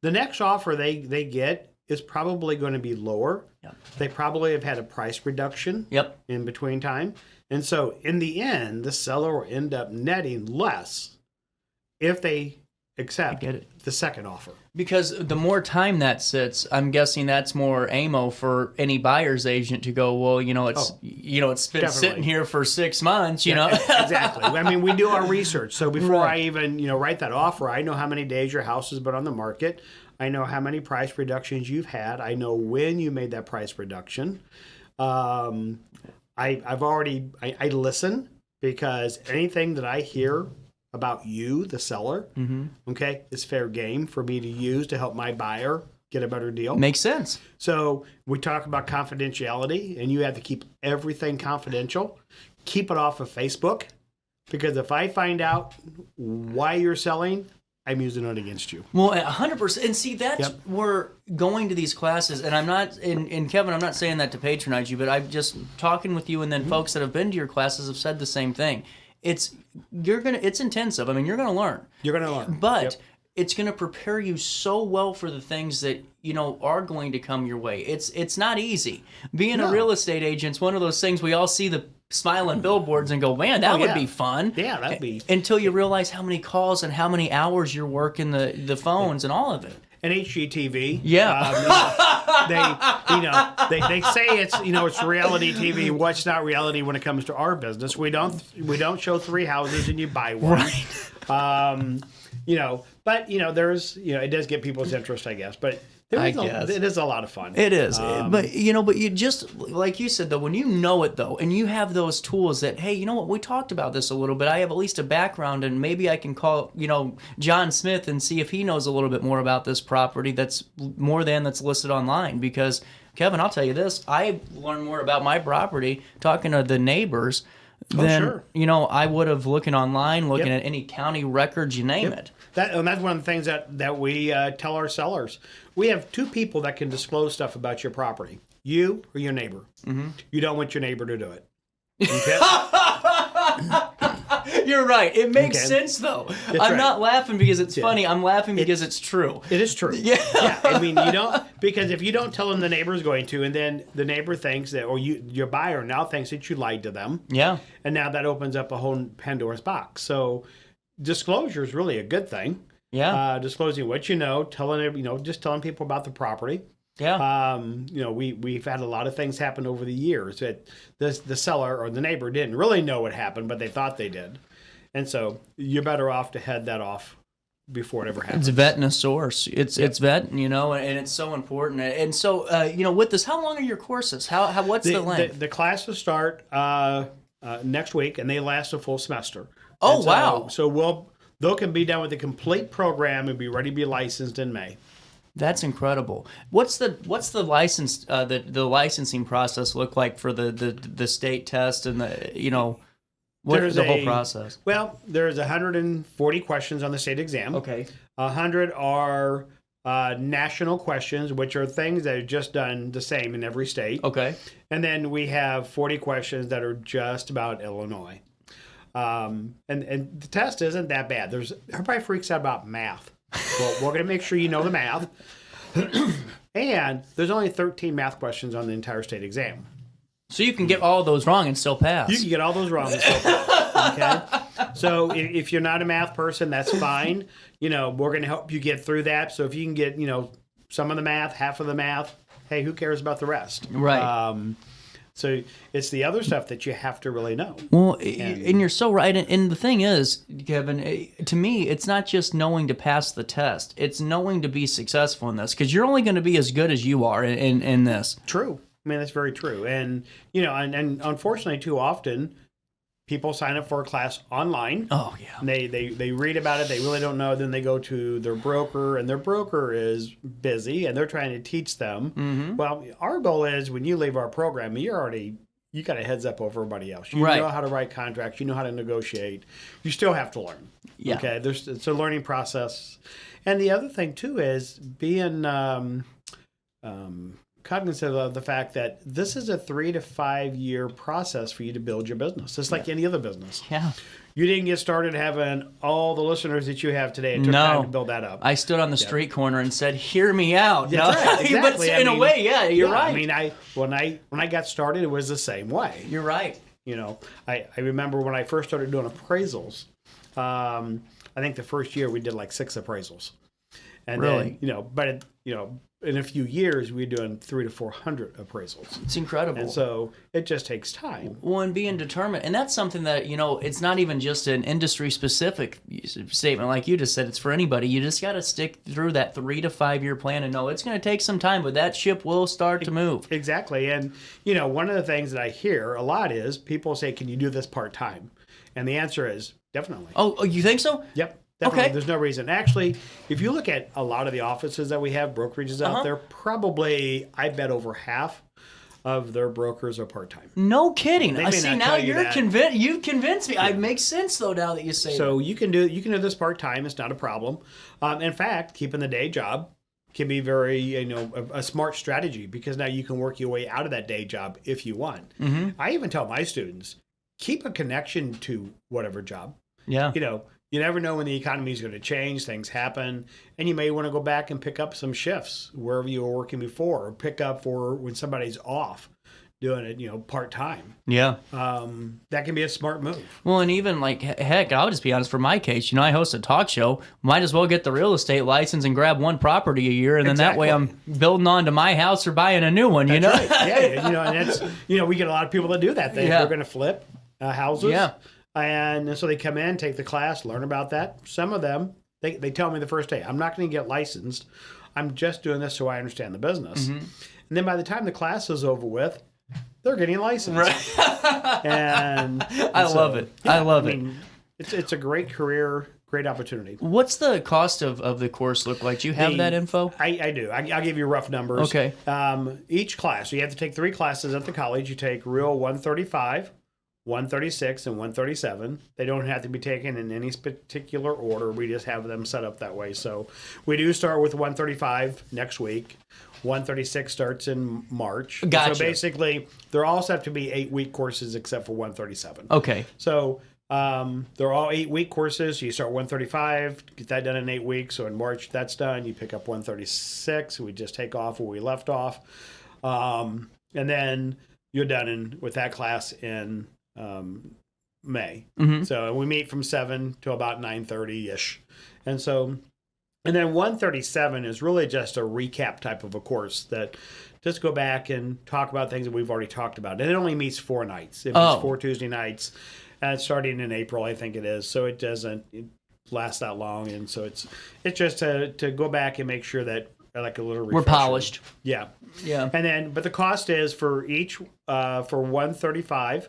The next offer they get is probably going to be lower. Yep. They probably have had a price reduction in between time. And so in the end, the seller will end up netting less if they accept the second offer. Because the more time that sits, I'm guessing that's more ammo for any buyer's agent to go, well, you know, it's been sitting here for 6 months, you know. Exactly. I mean, we do our research. So before I even, write that offer, I know how many days your house has been on the market. I know how many price reductions you've had. I know when you made that price reduction. I listen, because anything that I hear about you, the seller, okay, is fair game for me to use to help my buyer get a better deal. Makes sense. So we talk about confidentiality, and you have to keep everything confidential. Keep it off of Facebook, because if I find out why you're selling, I'm using it against you. Well, 100%. And see, that's we're going to these classes, and I'm not, and Kevin, I'm not saying that to patronize you, but I'm just talking with you, and then folks that have been to your classes have said the same thing. It's intensive. I mean, you're gonna learn. You're gonna learn. But it's gonna prepare you so well for the things that, are going to come your way. It's not easy. Being a real estate agent's one of those things we all see the smiling billboards and go, man, that would be fun. Yeah, that'd be. Until you realize how many calls and how many hours you're working the phones and all of it. And HGTV. Yeah. They say it's reality TV. What's not reality when it comes to our business? We don't show 3 houses and you buy one. Right. But there's it does get people's interest, I guess. But it is a lot of fun. It is. But you just, like you said, though, when you know it, though, and you have those tools that, hey, you know what, we talked about this a little bit. I have at least a background, and maybe I can call, John Smith and see if he knows a little bit more about this property that's listed online. Because, Kevin, I'll tell you this, I learned more about my property talking to the neighbors than, I would have looking online, looking at any county records, you name it. That's one of the things that we tell our sellers. We have 2 people that can disclose stuff about your property. You or your neighbor. Mm-hmm. You don't want your neighbor to do it. Okay? You're right. It makes sense, though. I'm not laughing because it's funny. I'm laughing because it's true. It is true. Yeah. I mean, because if you don't tell them the neighbor's going to, and then the neighbor thinks that, or your buyer now thinks that you lied to them. Yeah. And now that opens up a whole Pandora's box. So disclosure is really a good thing. Yeah. Disclosing what you know, just telling people about the property. Yeah. We've had a lot of things happen over the years that the seller or the neighbor didn't really know what happened, but they thought they did. And so you're better off to head that off before it ever happens. It's vetting a source. It's vetting, and it's so important. And so, with this, how long are your courses? What's the length? The classes start next week, and they last a full semester. Oh, wow. So they can be done with the complete program and be ready to be licensed in May. That's incredible. What's the license the licensing process look like for the state test and the whole process? Well, there's 140 questions on the state exam. Okay. 100 are national questions, which are things that are just done the same in every state. Okay. And then we have 40 questions that are just about Illinois. And the test isn't that bad. Everybody freaks out about math. Well, we're going to make sure you know the math. And there's only 13 math questions on the entire state exam. So you can get all those wrong and still pass. You can get all those wrong and still pass. Okay? So if you're not a math person, that's fine. We're going to help you get through that. So if you can get, some of the math, half of the math, hey, who cares about the rest? Right. So it's the other stuff that you have to really know. Well, and you're so right. And the thing is, Kevin, to me, it's not just knowing to pass the test. It's knowing to be successful in this, because you're only going to be as good as you are in this. True. I mean, that's very true. And, and unfortunately, too often, people sign up for a class online. Oh, yeah. And they read about it. They really don't know. Then they go to their broker, and their broker is busy, and they're trying to teach them. Mm-hmm. Well, our goal is when you leave our program, you got a heads up over everybody else. You know how to write contracts. You know how to negotiate. You still have to learn. Yeah. Okay. It's a learning process. And the other thing, too, is being cognizant of the fact that this is a 3 to 5 year process for you to build your business. It's like any other business. Yeah. You didn't get started having all the listeners that you have today. It took time to build that up. I stood on the street corner and said, "Hear me out." That's right. Exactly. But in a way, yeah, you're right. I mean, when I got started, it was the same way. You're right. I remember when I first started doing appraisals. I think the first year we did like 6 appraisals, and really, then in a few years, we're doing 300 to 400 appraisals. It's incredible. And so it just takes time. Well, and being determined. And that's something that, it's not even just an industry-specific statement like you just said. It's for anybody. You just got to stick through that 3 to 5 year plan and know it's going to take some time, but that ship will start to move. Exactly. And, one of the things that I hear a lot is people say, can you do this part-time? And the answer is definitely. Oh, you think so? Yep. Definitely. Okay. There's no reason. Actually, if you look at a lot of the offices that we have, brokerages out there, probably, I bet over half of their brokers are part-time. No kidding. I see now you're convinced. You've convinced me. It makes sense though now that you say so. that. You can do this part-time. It's not a problem. In fact, keeping the day job can be very, a smart strategy, because now you can work your way out of that day job if you want. Mm-hmm. I even tell my students, keep a connection to whatever job. Yeah. You never know when the economy is going to change, things happen, and you may want to go back and pick up some shifts wherever you were working before, or pick up for when somebody's off. doing it, part-time. Yeah. That can be a smart move. Well, and even like, heck, I'll just be honest, for my case, I host a talk show. Might as well get the real estate license and grab one property a year, and then that way I'm building onto my house or buying a new one, Right. Yeah, and that's, we get a lot of people that do that. They're going to flip houses. Yeah. And so they come in, take the class, learn about that. Some of them, they tell me the first day, I'm not going to get licensed. I'm just doing this so I understand the business. And then by the time the class is over with, they're getting licensed. Right. and I love it. I love it. It's a great career, great opportunity. What's the cost of the course look like? Do you have that info? I do. I'll give you rough numbers. Okay. Each class, so you have to take 3 classes at the college. You take Real 135, 136, and 137. They don't have to be taken in any particular order. We just have them set up that way. So we do start with 135 next week. 136 starts in March. Gotcha. So basically, they're all set to be 8-week courses except for 137. Okay. So they're all 8-week courses. You start 135, get that done in 8 weeks. So in March, that's done. You pick up 136. We just take off where we left off. And then you're done with that class in May. So we meet from 7 to about 9:30-ish. And then 137 is really just a recap type of a course that just go back and talk about things that we've already talked about. And it only meets 4 nights. It meets 4 Tuesday nights, starting in April, I think it is. So it doesn't last that long. And so it's just to go back and make sure that, like a little refresher. We're polished. Yeah. Yeah. And then, but the cost is for each, for 135,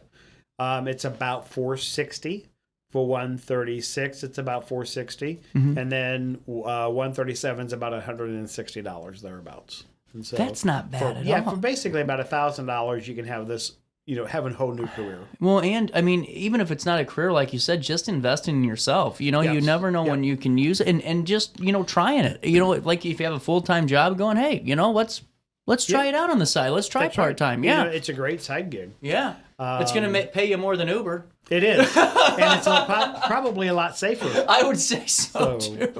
it's about $460. For 136, it's about $460, and then 137 is about $160 thereabouts. And so that's not bad at all. Yeah, for basically about $1,000, you can have this, have a whole new career. Well, and I mean, even if it's not a career, like you said, just investing in yourself. You never know when you can use it, and just trying it. Like if you have a full-time job, going, hey, let's try it out on the side. Let's try part-time. Right. Yeah, it's a great side gig. Yeah, it's going to pay you more than Uber. It is, and it's probably a lot safer. I would say so too.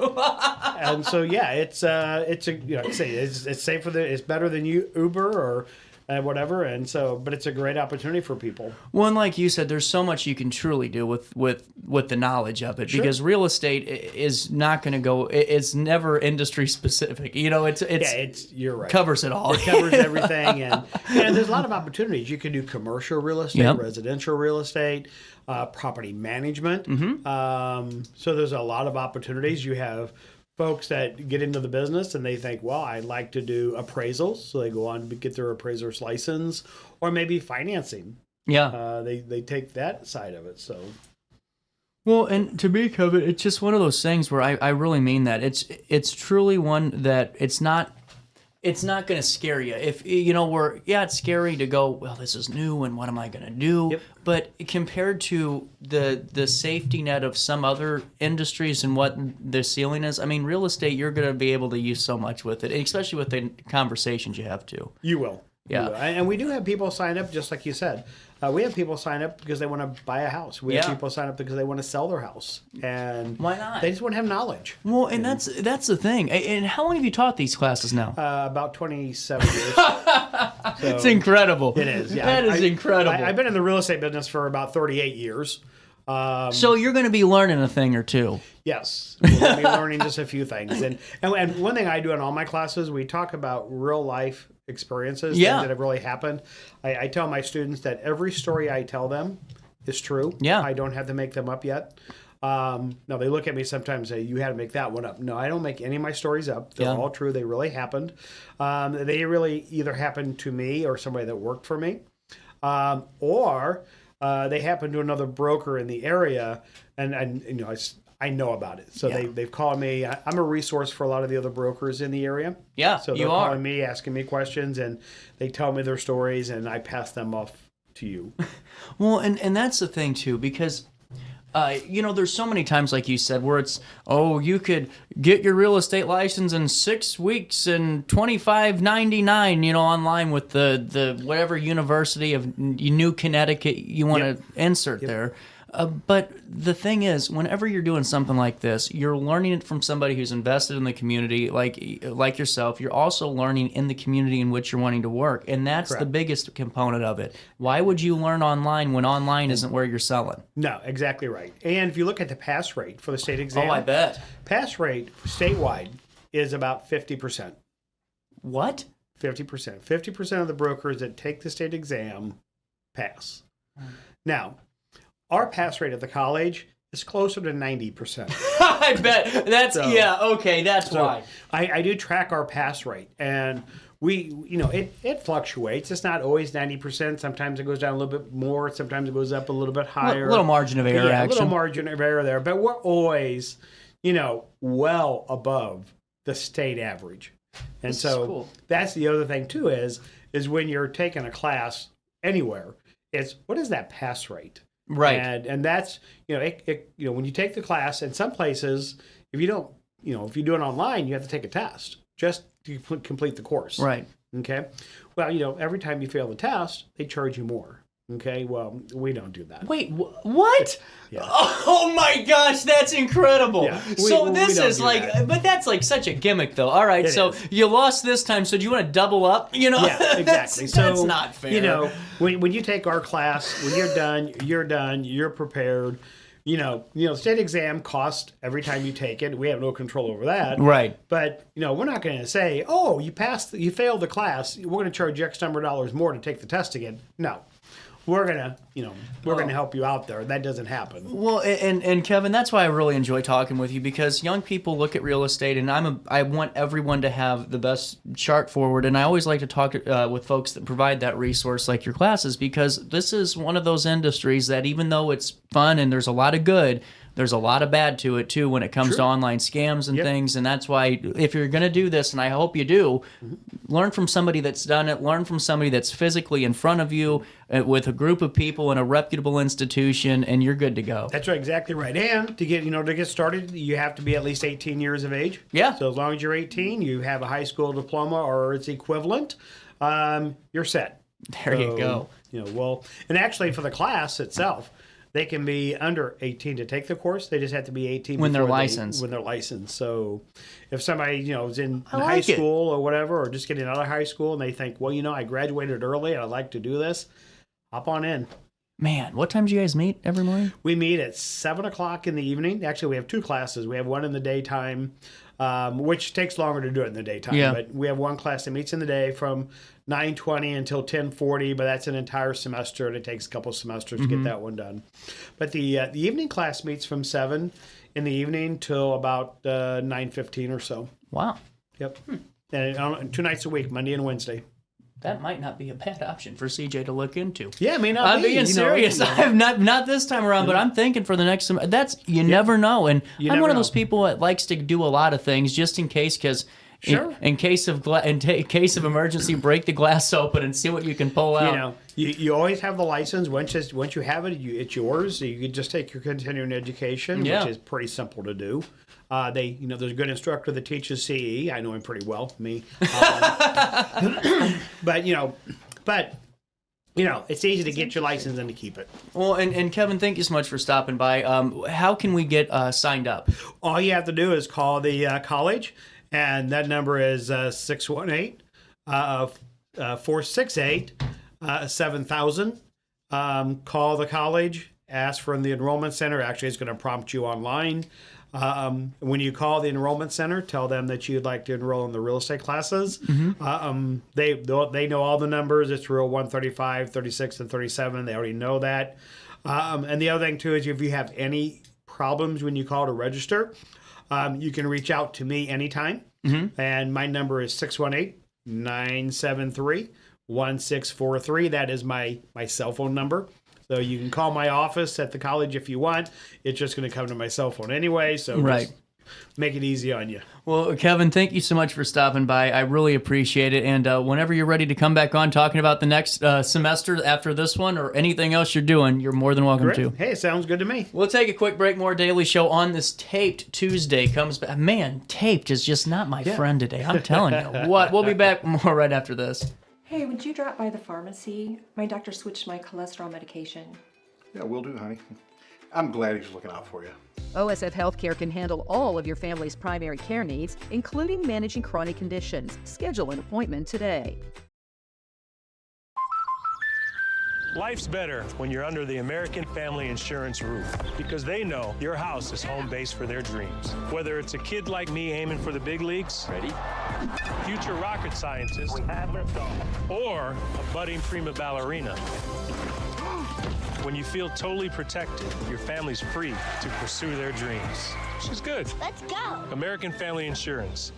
And so yeah, it's safer. It's better than Uber or whatever, and so, but it's a great opportunity for people. Well, and like you said, there's so much you can truly do with the knowledge of it, because real estate is not going to go. It's never industry specific. It's you're right. Covers it all. It covers everything, and there's a lot of opportunities. You can do commercial real estate, residential real estate, property management. So there's a lot of opportunities. You have folks that get into the business and they think, well, I'd like to do appraisals. So they go on to get their appraiser's license, or maybe financing. Yeah. They take that side of it. So. Well, and to me, Kevin, it's just one of those things where I really mean that. It's truly one that it's not going to scare you. If it's scary to go, well, this is new and what am I going to do? Yep. But compared to the safety net of some other industries and what the ceiling is, I mean, real estate, you're going to be able to use so much with it, especially with the conversations you have to. You will. Yeah. You will. And we do have people sign up, just like you said. We have people sign up because they want to buy a house. We have people sign up because they want to sell their house. And why not? They just want to have knowledge. Well, and that's the thing. And how long have you taught these classes now? About 27 years. It's incredible. It is. Yeah. That is incredible. I've been in the real estate business for about 38 years. So you're going to be learning a thing or two. Yes, we're going to be learning just a few things. And one thing I do in all my classes, we talk about real life experiences, things that have really happened. I tell my students that every story I tell them is true. Yeah. I don't have to make them up yet. Now, they look at me sometimes and say, you had to make that one up. No, I don't make any of my stories up. They're all true. They really happened. They really either happened to me or somebody that worked for me, or they happened to another broker in the area, and I know about it. So they've called me. I'm a resource for a lot of the other brokers in the area. Yeah, so they're calling me, asking me questions, and they tell me their stories, and I pass them off to you. Well, and that's the thing too, because there's so many times, like you said, where it's, you could get your real estate license in 6 weeks and $25.99, online with the whatever University of New Connecticut you want to insert there. But the thing is, whenever you're doing something like this, you're learning it from somebody who's invested in the community, like yourself. You're also learning in the community in which you're wanting to work, and that's the biggest component of it. Why would you learn online when online isn't where you're selling? No, exactly right. And if you look at the pass rate for the state exam, I bet. Pass rate statewide is about 50%. What? 50%. 50% of the brokers that take the state exam pass. Now, our pass rate at the college is closer to 90%. I bet. That's that's why. I do track our pass rate, and it fluctuates. It's not always 90%. Sometimes it goes down a little bit more. Sometimes it goes up a little bit higher. A little margin of error, a little margin of error there. But we're always, well above the state average. And so that's the other thing too is when you're taking a class anywhere, it's what is that pass rate? Right. And that's, when you take the class, in some places, if you don't, if you do it online, you have to take a test just to complete the course. Right. Okay. Well, every time you fail the test, they charge you more. Okay. Well, we don't do that. Wait, what? Yeah. Oh my gosh, that's incredible. Yeah. So we this don't is do like, that. but that's like such a gimmick though. All right. It So is. you lost this time. So do you want to double up? Yeah, exactly. That's not fair. When you take our class, when you're done, you're prepared. State exam costs every time you take it. We have no control over that. Right. But, we're not going to say, oh, you failed the class. We're going to charge you X number of dollars more to take the test again. No. We're going to help you out there. That doesn't happen. Well, and Kevin, that's why I really enjoy talking with you, because young people look at real estate, and I want everyone to have the best chart forward, and I always like to talk with folks that provide that resource like your classes, because this is one of those industries that even though it's fun and there's a lot of good, there's a lot of bad to it too when it comes to online scams and things. And that's why if you're going to do this, and I hope you do, learn from somebody that's done it, learn from somebody that's physically in front of you with a group of people in a reputable institution, and you're good to go. That's right, exactly right. And to get started, you have to be at least 18 years of age. Yeah. So as long as you're 18, you have a high school diploma or its equivalent, you're set. There you go. And actually for the class itself, they can be under 18 to take the course. They just have to be 18 when they're licensed. When they're licensed. So if somebody, is in high school or whatever, or just getting out of high school, and they think, well, I graduated early and I'd like to do this, hop on in. Man, what time do you guys meet every morning? We meet at 7 o'clock in the evening. Actually, we have two classes. We have one in the daytime, which takes longer to do it in the daytime. Yeah. But we have one class that meets in the day from 9:20 until 10:40, but that's an entire semester, and it takes a couple semesters to get that one done. But the evening class meets from 7 in the evening till about 9:15 or so. Wow. Yep. And 2 nights a week, Monday and Wednesday. That might not be a bad option for CJ to look into. Yeah, it may not I'm be. being serious. I'm not this time around, but I'm thinking for the next semester. That's never know. And I'm one of those people that likes to do a lot of things just in case, because in case of emergency, break the glass open and see what you can pull out. You always have the license. Once you have it, it's yours. You can just take your continuing education, which is pretty simple to do. There's a good instructor that teaches CE. I know him pretty well, me. But it's easy to get your license and to keep it. Well, and Kevin, thank you so much for stopping by. How can we get signed up? All you have to do is call the college, and that number is 618-468-7000. Call the college, ask for the enrollment center. Actually, it's going to prompt you online. When you call the enrollment center, tell them that you'd like to enroll in the real estate classes. Mm-hmm. They know all the numbers. It's Rule 135, 36, and 37. They already know that. And the other thing, too, is if you have any problems when you call to register, you can reach out to me anytime. Mm-hmm. And my number is 618-973-1643. That is my cell phone number. So you can call my office at the college if you want. It's just going to come to my cell phone anyway. So just make it easy on you. Well, Kevin, thank you so much for stopping by. I really appreciate it. And whenever you're ready to come back on talking about the next semester after this one or anything else you're doing, you're more than welcome to. Hey, sounds good to me. We'll take a quick break. More Daily Show on this Taped Tuesday comes back. Man, Taped is just not my friend today. I'm telling you. What? We'll be back more right after this. Hey, would you drop by the pharmacy? My doctor switched my cholesterol medication. Yeah, will do, honey. I'm glad he's looking out for you. OSF Healthcare can handle all of your family's primary care needs, including managing chronic conditions. Schedule an appointment today. Life's better when you're under the American Family Insurance roof because they know your house is home base for their dreams. Whether it's a kid like me aiming for the big leagues, ready? Future rocket scientist, or a budding prima ballerina. When you feel totally protected, your family's free to pursue their dreams. Which is good. Let's go. American Family Insurance.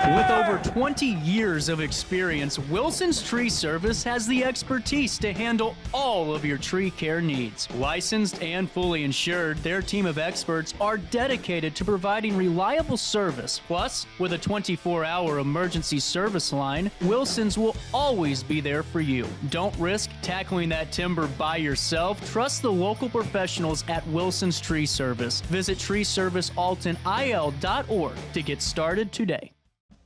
With over 20 years of experience, Wilson's Tree Service has the expertise to handle all of your tree care needs. Licensed and fully insured, their team of experts are dedicated to providing reliable service. Plus, with a 24-hour emergency service line, Wilson's will always be there for you. Don't risk tackling that timber by yourself. Trust the local professionals at Wilson's Tree Service. Visit treeservicealtonil.org to get started today.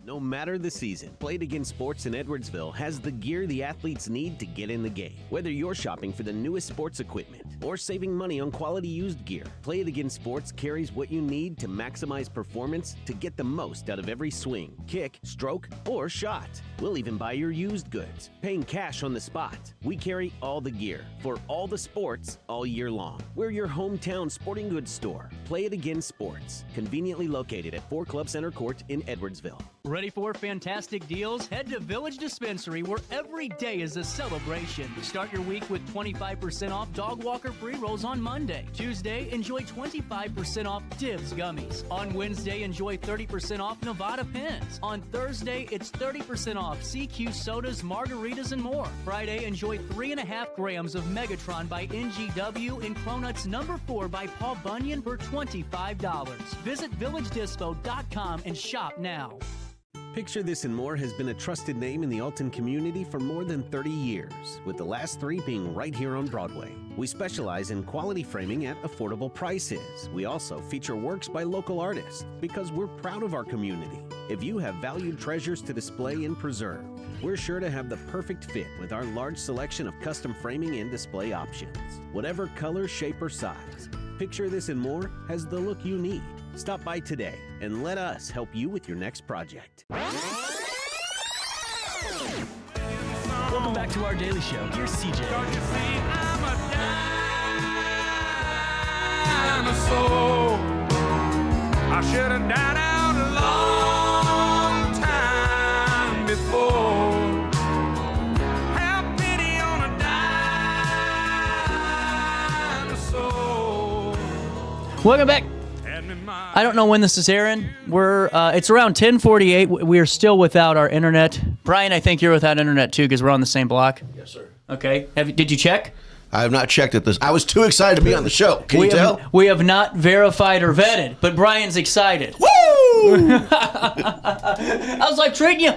No matter the season, Play It Again Sports in Edwardsville has the gear the athletes need to get in the game. Whether you're shopping for the newest sports equipment or saving money on quality used gear, Play It Again Sports carries what you need to maximize performance to get the most out of every swing, kick, stroke, or shot. We'll even buy your used goods, paying cash on the spot. We carry all the gear for all the sports all year long. We're your hometown sporting goods store. Play It Again Sports, conveniently located at 4 Club Center Court in Edwardsville. Ready for fantastic deals? Head to Village Dispensary, where every day is a celebration. Start your week with 25% off dog walker pre-rolls on Monday. Tuesday, enjoy 25% off Dibs gummies. On Wednesday, enjoy 30% off Nevada pens. On Thursday, it's 30% off CQ sodas, margaritas, and more. Friday, enjoy 3.5 grams of Megatron by NGW and Cronuts number 4 by Paul Bunyan for $25. Visit VillageDispo.com and shop now. Picture This and More has been a trusted name in the Alton community for more than 30 years, with the last 3 being right here on Broadway. We specialize in quality framing at affordable prices. We also feature works by local artists because we're proud of our community. If you have valued treasures to display and preserve, we're sure to have the perfect fit with our large selection of custom framing and display options. Whatever color, shape, or size, Picture This and More has the look you need. Stop by today and let us help you with your next project. Welcome back to our daily show. Here's CJ. I should have died out a long time before. Have pity on a dinosaur. Welcome back. I don't know when this is airing. It's around 10:48. We are still without our internet. Brian, I think you're without internet too because we're on the same block. Yes, sir. Okay. Did you check? I have not checked at this. I was too excited to be on the show. Can you tell? We have not verified or vetted, but Brian's excited. Woo! How's life treating you?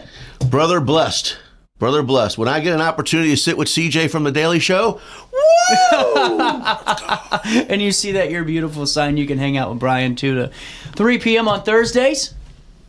Brother blessed. Brother blessed. When I get an opportunity to sit with CJ from The Daily Show, woo! And you see that your beautiful sign, you can hang out with Brian 2 to 3 p.m. on Thursdays.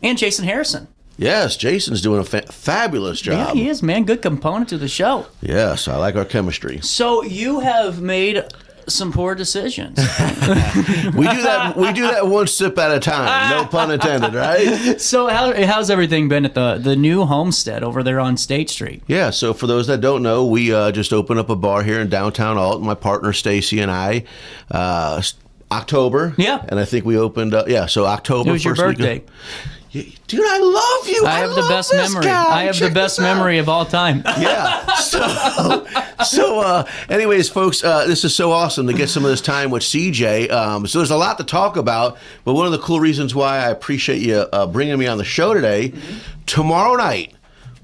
And Jason Harrison. Yes, Jason's doing a fabulous job. Yeah, he is, man. Good component to the show. Yes, I like our chemistry. So you have made some poor decisions. We do that one sip at a time. No pun intended, right? So how's everything been at the new homestead over there on State Street? Yeah, so for those that don't know, we just opened up a bar here in downtown Alton. My partner Stacy and I, October. Yeah. And I think we opened up, so October. It was your birthday. Dude, I love you. I have the best memory. I have the best memory of all time. Yeah. So anyways, folks, this is so awesome to get some of this time with CJ. So there's a lot to talk about, but one of the cool reasons why I appreciate you bringing me on the show today, tomorrow night,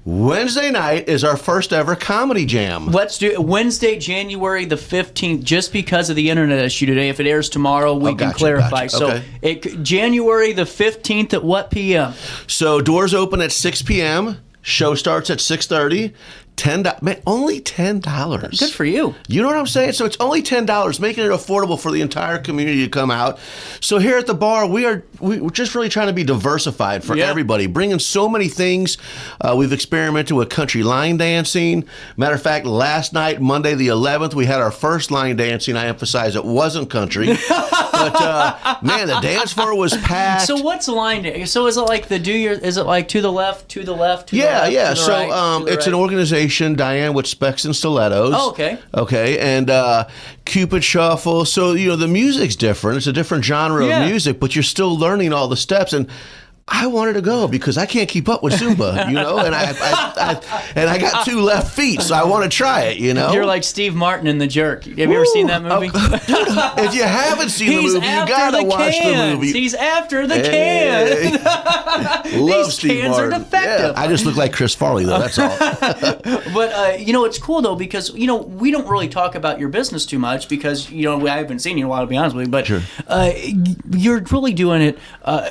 Wednesday night is our first ever comedy jam. Let's do it Wednesday, January the 15th, just because of the internet issue today. If it airs tomorrow, we can clarify. Gotcha. So January the 15th at what p.m.? So doors open at 6 p.m. Show starts at 6:30. Only $10. Good for you. You know what I'm saying? So it's only $10, making it affordable for the entire community to come out. So here at the bar, we are we're just really trying to be diversified for everybody, bringing so many things. We've experimented with country line dancing. Matter of fact, last night, Monday the 11th, we had our first line dancing. I emphasize it wasn't country, but man, the dance floor was packed. So what's line dancing? So is it like is it like to the left, to the left, to the yeah, left, yeah. to the So right, it's an organization, Diane, with Specs and Stilettos. Oh, okay. Okay, and Cupid Shuffle. So, the music's different. It's a different genre of music, but you're still learning all the steps. And I wanted to go because I can't keep up with Zumba, and I got 2 left feet, so I want to try it, You're like Steve Martin in The Jerk. Have you ever seen that movie? If you haven't seen the movie, you gotta watch the movie. He's after the can. Love These Steve cans Martin. are defective. Yeah, I just look like Chris Farley, though. That's all. But it's cool though because we don't really talk about your business too much because I haven't seen you in a while, to be honest with you. But sure. You're really doing it.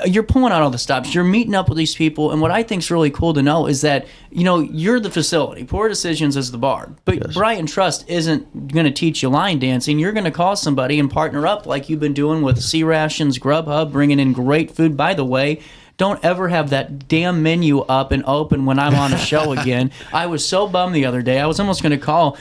You're pulling out all the stops. You're meeting up with these people, and what I think is really cool to know is that you're the facility. Poor Decisions is the bar, but Brian Trust isn't going to teach you line dancing. You're going to call somebody and partner up like you've been doing with C Rations, Grubhub, bringing in great food. By the way, don't ever have that damn menu up and open when I'm on a show again. I was so bummed the other day. I was almost going to call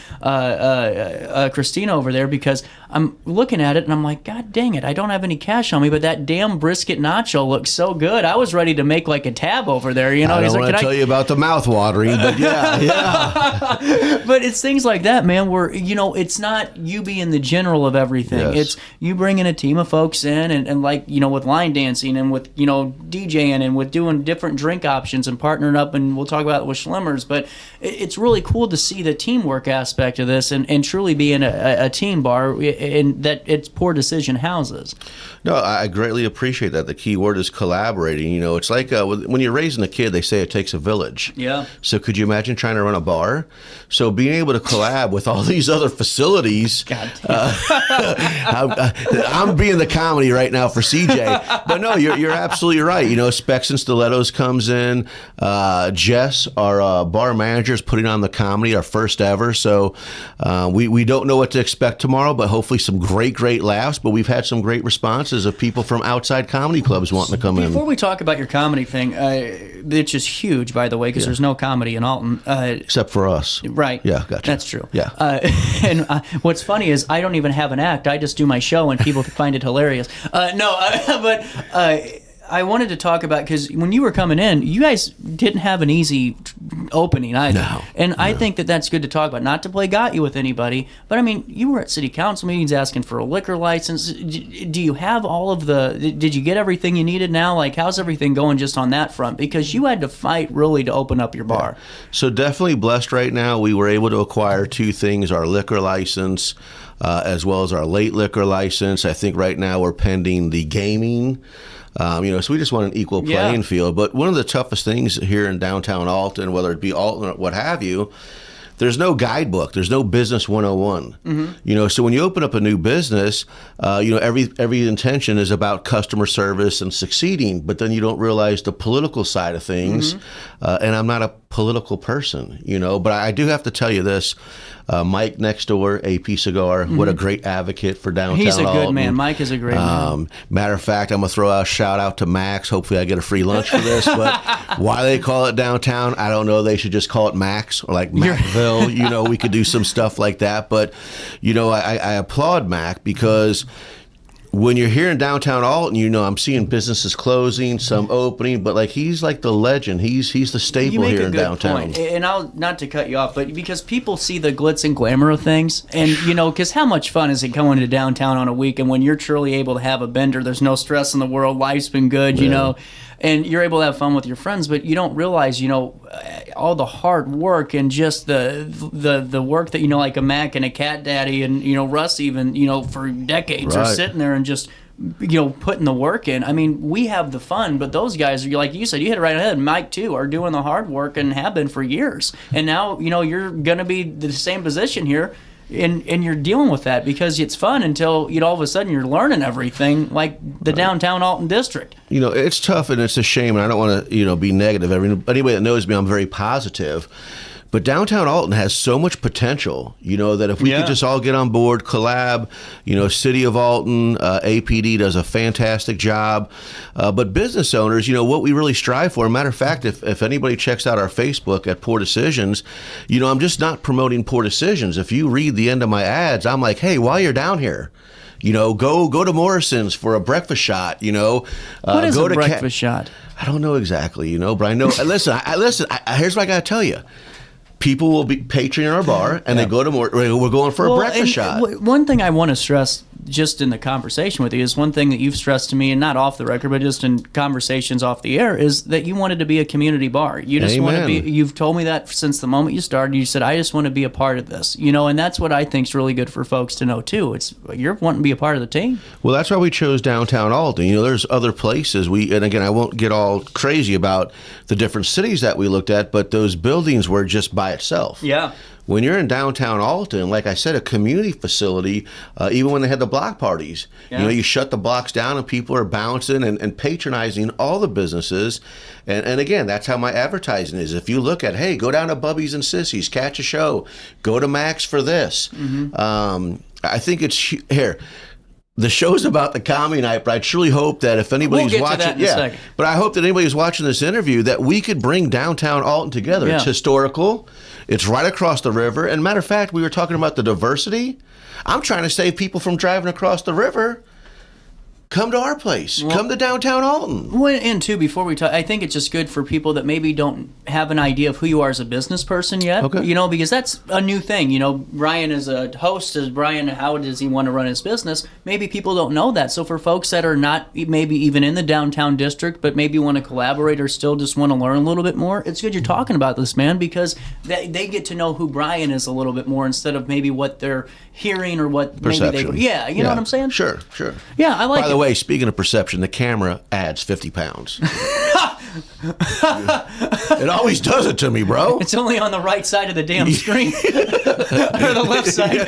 Christina over there because I'm looking at it and I'm like, God dang it, I don't have any cash on me, but that damn brisket nacho looks so good. I was ready to make like a tab over there. I don't want to tell you about the mouth watering, but yeah. But it's things like that, man, where, it's not you being the general of everything. Yes. It's you bringing a team of folks in and like, with line dancing and with, DJing and with doing different drink options and partnering up, and we'll talk about it with Schlimmers. But it's really cool to see the teamwork aspect of this and truly being a team bar and that it's Poor Decision houses. No, I greatly appreciate that. The key word is collaborating. It's like when you're raising a kid, they say it takes a village. Yeah. So could you imagine trying to run a bar? So being able to collab with all these other facilities. I'm being the comedy right now for CJ. But no, you're absolutely right. Specs and Stilettos comes in. Jess, our bar manager, is putting on the comedy, our first ever. So we don't know what to expect tomorrow, but hopefully some great laughs. But we've had some great responses of people from outside comedy clubs wanting to come in. Before we talk about your comedy thing, which is huge, by the way, because there's no comedy in Alton. Except for us. Right. Yeah, gotcha. That's true. Yeah. And what's funny is I don't even have an act. I just do my show and people find it hilarious. But I wanted to talk about, because when you were coming in, you guys didn't have an easy opening either. No. And I think that that's good to talk about. Not to play got you with anybody, but I mean, you were at city council meetings asking for a liquor license. Do you have all of did you get everything you needed now? Like, how's everything going just on that front? Because you had to fight really to open up your bar. Yeah. So definitely blessed right now. We were able to acquire 2 things, our liquor license, as well as our late liquor license. I think right now we're pending the gaming. So we just want an equal playing field. But one of the toughest things here in downtown Alton, whether it be Alton or what have you, there's no guidebook. There's no business 101. Mm-hmm. So when you open up a new business, every intention is about customer service and succeeding, but then you don't realize the political side of things. Mm-hmm. And I'm not a political person, but I do have to tell you this. Mike next door, AP Cigar, what a great advocate for downtown He's a good Alton. man. Mike is a great man. Matter of fact, I'm going to throw out a shout out to Max. Hopefully I get a free lunch for this. But why they call it downtown, I don't know. They should just call it Max or like Macville. We could do some stuff like that. But, I applaud Mac because when you're here in downtown Alton, I'm seeing businesses closing, some opening, but like he's like the legend. He's the staple here in downtown. Point. And I'll not to cut you off, but because people see the glitz and glamour of things, and because how much fun is it going to downtown on a weekend when you're truly able to have a bender? There's no stress in the world. Life's been good, and you're able to have fun with your friends, but you don't realize, all the hard work and just the work that, like a Mac and a Cat Daddy and, Russ even, for decades are sitting there and just, putting the work in. I mean, we have the fun, but those guys, like you said, you hit it right ahead. Mike, too, are doing the hard work and have been for years. And now, you're going to be the same position here. And you're dealing with that because it's fun until all of a sudden you're learning everything like the downtown Alton district. It's tough and it's a shame, and I don't want to be negative. Anybody that knows me, I'm very positive. But downtown Alton has so much potential, that if we could just all get on board, collab, City of Alton, APD does a fantastic job. But business owners, what we really strive for, matter of fact, if anybody checks out our Facebook at Poor Decisions, I'm just not promoting poor decisions. If you read the end of my ads, I'm like, hey, while you're down here, go to Morrison's for a breakfast shot. What is a breakfast shot? I don't know exactly, but I know. Listen, here's what I got to tell you. People will be patroning our bar, and they go to we're going for a breakfast shot. One thing I want to stress, just in the conversation with you, is one thing that you've stressed to me, and not off the record, but just in conversations off the air, is that you wanted to be a community bar. You just want to be. You've told me that since the moment you started. You said, I just want to be a part of this, and that's what I think is really good for folks to know too. It's you're wanting to be a part of the team. Well, that's why we chose downtown Alton. There's other places and again, I won't get all crazy about the different cities that we looked at, but those buildings were just by itself. Yeah. When you're in downtown Alton, like I said, a community facility, even when they had the block parties, you shut the blocks down and people are bouncing and patronizing all the businesses. And again, that's how my advertising is. If you look at, hey, go down to Bubby's and Sissy's, catch a show, go to Max for this. I think it's here. The show's about the comedy night, but I truly hope that if anybody's watching, but I hope that anybody's watching this interview that we could bring downtown Alton together. Yeah. It's historical. It's right across the river. And matter of fact, we were talking about the diversity. I'm trying to save people from driving across the river. Come to our place. Come to downtown Alton. Well, and too, before we talk, I think it's just good for people that maybe don't have an idea of who you are as a business person yet. Okay. Because that's a new thing. Brian is a host. Brian, how does he want to run his business? Maybe people don't know that. So for folks that are not maybe even in the downtown district, but maybe want to collaborate or still just want to learn a little bit more, it's good you're talking about this, man, because they get to know who Brian is a little bit more instead of maybe what they're hearing or what perception. Maybe they. You know what I'm saying? Sure. Yeah, I like it. By the way, speaking of perception, the camera adds 50 pounds. It always does it to me, bro. It's only on the right side of the damn screen. Or the left side.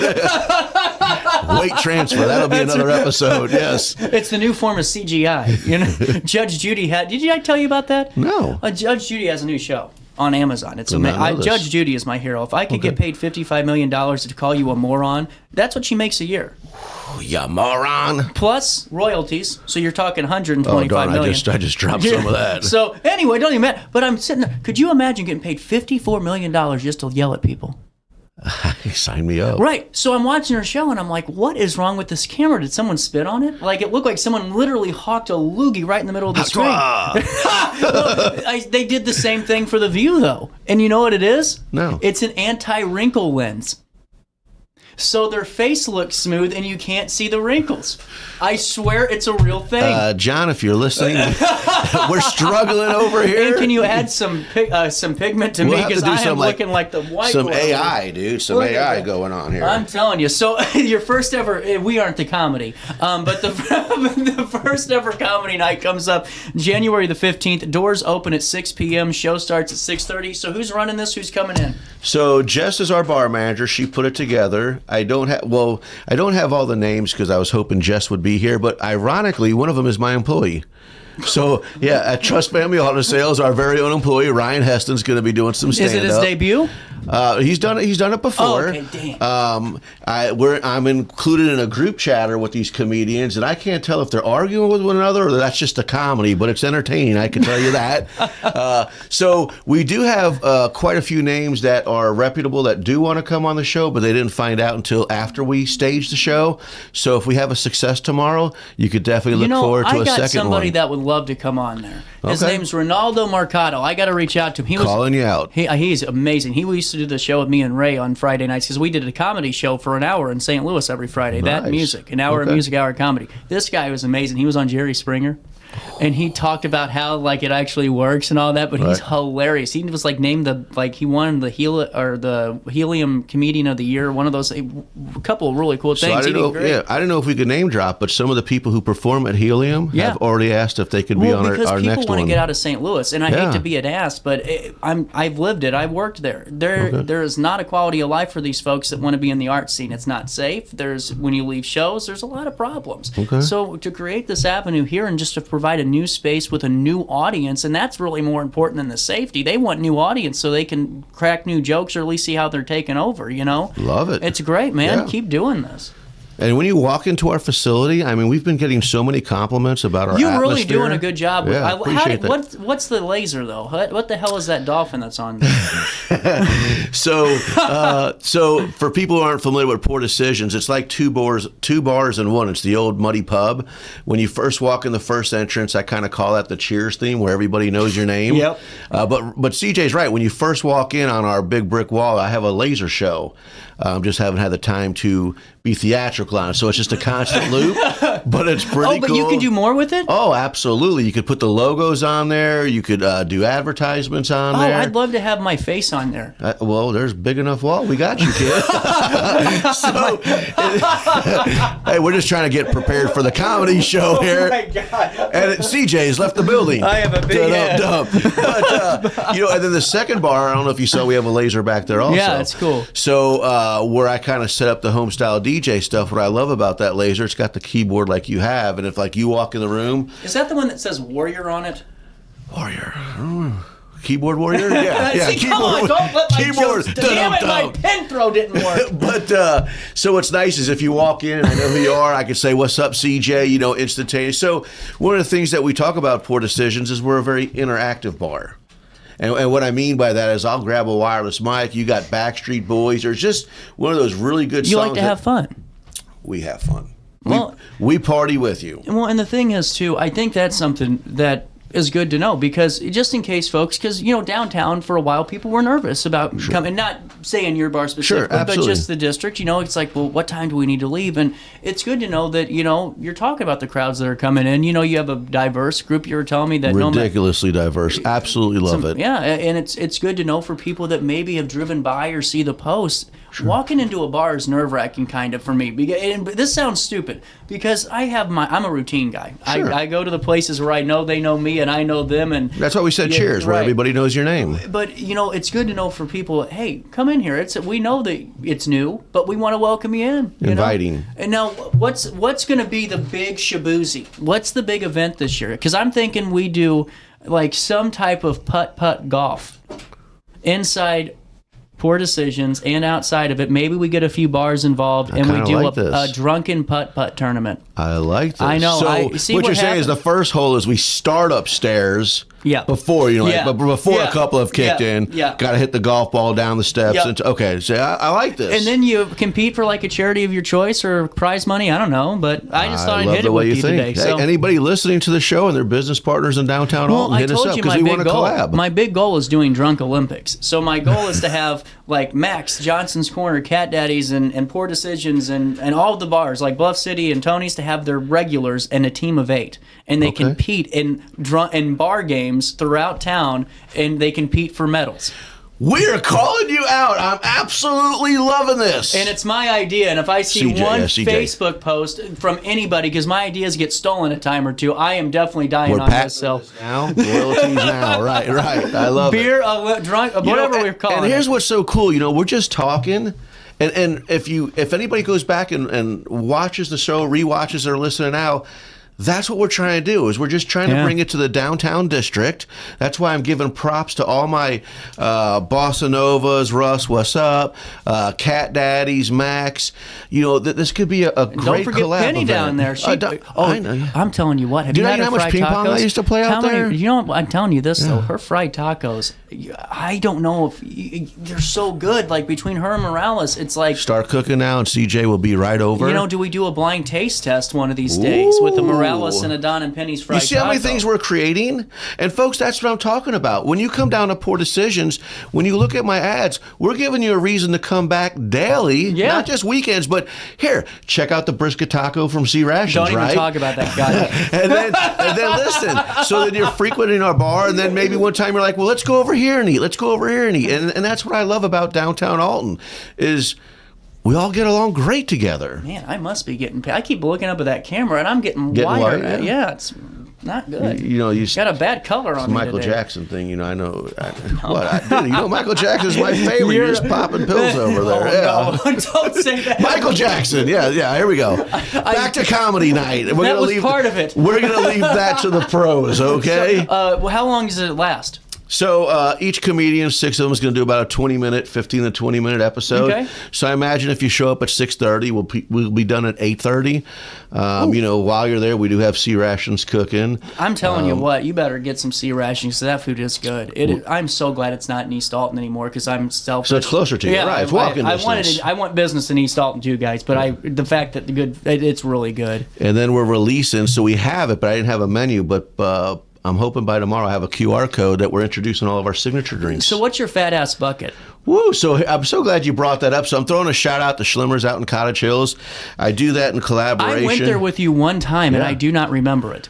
Weight transfer. That'll be another episode, yes. It's the new form of CGI. Judge Judy did I tell you about that? No. Judge Judy has a new show on Amazon. It's amazing. Judge Judy is my hero. If I could get paid $55 million to call you a moron, that's what she makes a year. You moron. Plus royalties, so you're talking $125 million. I just dropped some of that. So anyway, don't even matter. But I'm sitting there. Could you imagine getting paid $54 million just to yell at people? Sign me up. Right. So I'm watching her show and I'm like, what is wrong with this camera? Did someone spit on it? Like, it looked like someone literally hawked a loogie right in the middle of the screen. They did the same thing for The View, though. And you know what it is? No. It's an anti-wrinkle lens. So their face looks smooth and you can't see the wrinkles. I swear it's a real thing. John, if you're listening, we're struggling over here. And can you add some pigment to me? Because I am looking like the white some one. AI, dude. Some AI going on here. I'm telling you. So your first ever, we aren't the comedy, but the first ever comedy night comes up January the 15th. Doors open at 6 p.m. Show starts at 6:30. So who's running this? Who's coming in? So Jess is our bar manager. She put it together. I don't have all the names because I was hoping Jess would be here, but ironically, one of them is my employee. So yeah, at Trust Family Auto Sales, our very own employee Ryan Heston's going to be doing some stand-up. Is it his debut? He's done it before. Oh, okay, damn. I'm included in a group chatter with these comedians, and I can't tell if they're arguing with one another or that's just a comedy, but it's entertaining. I can tell you that. So we do have quite a few names that are reputable that do want to come on the show, but they didn't find out until after we staged the show. So if we have a success tomorrow, you could definitely look forward to a second one. I got somebody that would love to come on there. His name's Ronaldo Marcato. I got to reach out to him. Calling you out. He's amazing. He used to do the show with me and Ray on Friday nights because we did a comedy show for an hour in St. Louis every Friday. Nice. That music, an hour of music, hour of comedy. This guy was amazing. He was on Jerry Springer. And he talked about how like it actually works and all that, but he's hilarious. He was like named he won the Helium Comedian of the Year, one of those, a couple of really cool things. So I didn't know if we could name drop, but some of the people who perform at Helium have already asked if they could be on our next one. Because people want to get out of St. Louis, and I hate to be an ass, but I've lived it. I've worked there. There is not a quality of life for these folks that want to be in the art scene. It's not safe. When you leave shows, there's a lot of problems. Okay. So to create this avenue here and just to provide a new space with a new audience, and that's really more important than the safety. They want new audience so they can crack new jokes or at least see how they're taking over, you know? Love it. It's great, man. Yeah. Keep doing this. And when you walk into our facility, I mean, we've been getting so many compliments about our You're atmosphere. really doing a good job. Yeah, I appreciate that. What's the laser, though? What the hell is that dolphin that's on there? So for people who aren't familiar with Poor Decisions, it's like two bars in one. It's the old muddy pub. When you first walk in the first entrance, I kind of call that the Cheers theme, where everybody knows your name. Yep. But CJ's right. When you first walk in on our big brick wall, I have a laser show. Just haven't had the time to be theatrical on it, so it's just a constant loop. But it's pretty cool. Oh, but you can do more with it? Oh, absolutely. You could put the logos on there. You could do advertisements on there. Oh, I'd love to have my face on there. Well, there's a big enough wall. We got you, kid. Hey, we're just trying to get prepared for the comedy show here. Oh, my God. And CJ's left the building. I have a big head. But, and then the second bar, I don't know if you saw, we have a laser back there also. Yeah, it's cool. So where I kind of set up the home style DJ stuff, what I love about that laser, it's got the keyboard like you have, and if like you walk in the room, Is that the one that says Warrior on it? Warrior, keyboard warrior, yeah, See, come on, don't let my jokes. Damn it, my pen throw didn't work. But so what's nice is if you walk in, I know who you are. I can say, "What's up, CJ?" You know, instantaneous. So one of the things that we talk about Poor Decisions is we're a very interactive bar. And what I mean by that is I'll grab a wireless mic. You got Backstreet Boys. There's just one of those really good songs. You like to have fun. We have fun. Well, we party with you. Well, and the thing is, too, I think that's something that is good to know, because just in case, folks, because, you know, downtown for a while, people were nervous about coming, not saying your bar specifically, but just the district. You know, it's like, well, what time do we need to leave? And it's good to know that, you know, you're talking about the crowds that are coming in. You know, you have a diverse group. You were telling me that ridiculously diverse. Absolutely love it. Yeah, and it's good to know for people that maybe have driven by or see the post. Walking into a bar is nerve-wracking kind of for me. And this sounds stupid because I'm a routine guy. I go to the places where I know they know me and I know them, and that's why we said Cheers, where everybody knows your name. But you know, it's good to know for people. Hey, come in here. We know that it's new, but we want to welcome you in. Inviting. Know? And now, what's going to be the big shaboozy? What's the big event this year? Because I'm thinking we do like some type of putt-putt golf inside Poor Decisions and outside of it. Maybe we get a few bars involved and we do a drunken putt-putt tournament. I like this. I know. So what you're saying is the first hole is we start upstairs. Yeah. Before but before a couple have kicked in, got to hit the golf ball down the steps. Yeah. So I like this. And then you compete for like a charity of your choice or prize money. I don't know, but I just thought I'd hit it with you today. Hey, so anybody listening to the show and their business partners in downtown Alton, hit us up because we want to collab. My big goal is doing Drunk Olympics. So my goal is to have like Max, Johnson's Corner, Cat Daddies, and Poor Decisions, and all the bars like Bluff City and Tony's to have their regulars and a team of 8, and they compete in bar games throughout town, and they compete for medals. We're calling you out. I'm absolutely loving this. And it's my idea. And if I see one Facebook post from anybody, because my ideas get stolen a time or two, I am definitely dying on this. So now, royalties now. Right. I love beer, drunk, whatever we're calling it. And here's what's so cool. You know, we're just talking. And if anybody goes back and watches the show, rewatches or listening now, that's what we're trying to do. Is we're just trying to bring it to the downtown district. That's why I'm giving props to all my Bossa Novas, Russ, what's up, Cat Daddies, Max. You know, this could be a great collab. Don't forget Penny down there. I know. I'm telling you what. Have you know had her how much fried ping tacos? pong I used to play out there? You know, I'm telling you this though. Her fried tacos, I don't know if they're so good. Like between her and Morales, it's like start cooking now, and CJ will be right over. You know, do we do a blind taste test one of these days with the Morales and a Don and Penny's fried taco? You see how many things we're creating? And folks, that's what I'm talking about. When you come down to Poor Decisions, when you look at my ads, we're giving you a reason to come back daily, not just weekends. But here, check out the brisket taco from C Rations. Don't even talk about that guy. and then listen. So then you're frequenting our bar, and then maybe one time you're like, well, let's go over here and eat. Let's go over here and eat. And that's what I love about downtown Alton is we all get along great together. Man, I must be getting paid. I keep looking up at that camera, and I'm getting wired. Light, yeah, it's Not good. You got a bad color on me Michael today. Jackson thing. I know. Michael Jackson's my favorite. You're just popping pills over there. No, don't say that. Michael Jackson. Yeah. Here we go. Back to comedy night. That was part of it. We're gonna leave that to the pros. Okay. So, how long does it last? So each comedian, 6 of them, is going to do about a 20-minute, 15 to 20-minute episode. Okay. So I imagine if you show up at 6:30, we'll be done at 8:30. While you're there, we do have sea rations cooking. I'm telling you what, you better get some sea rations because that food is good. I'm so glad it's not in East Alton anymore because I'm selfish. So it's closer to you, right? It's walking distance. I want business in East Alton too, guys. But the fact that it's really good. And then we're releasing, so we have it, but I didn't have a menu, but. I'm hoping by tomorrow I have a QR code that we're introducing all of our signature drinks. So what's your fat ass bucket? Woo! So I'm so glad you brought that up. So I'm throwing a shout out to Schlimmer's out in Cottage Hills. I do that in collaboration. I went there with you one time and I do not remember it.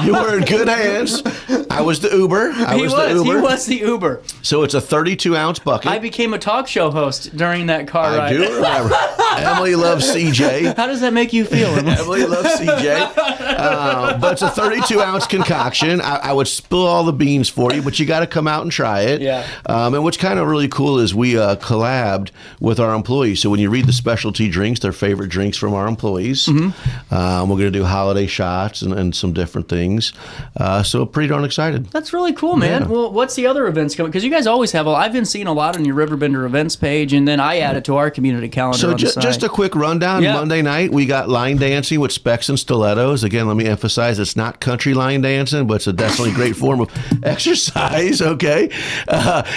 You were in good hands. I was the Uber. He was the Uber. So it's a 32-ounce bucket. I became a talk show host during that car ride. I do remember. Emily loves CJ. How does that make you feel? Emily loves CJ. But it's a 32-ounce concoction. I would spill all the beans for you, but you got to come out and try it. Yeah. And what's kind of really cool is we collabed with our employees. So when you read the specialty drinks, their favorite drinks from our employees. Mm-hmm. We're going to do holiday shots and some different things. So pretty darn excited. That's really cool, man. Yeah. Well, what's the other events coming? Because you guys always have. I've been seeing a lot on your RiverBender events page, and then I add it to our community calendar. So on the side. Just a quick rundown. Yeah. Monday night we got line dancing with Specs and Stilettos. Again, let me emphasize it's not country line dancing, but it's a definitely great form of exercise. Okay.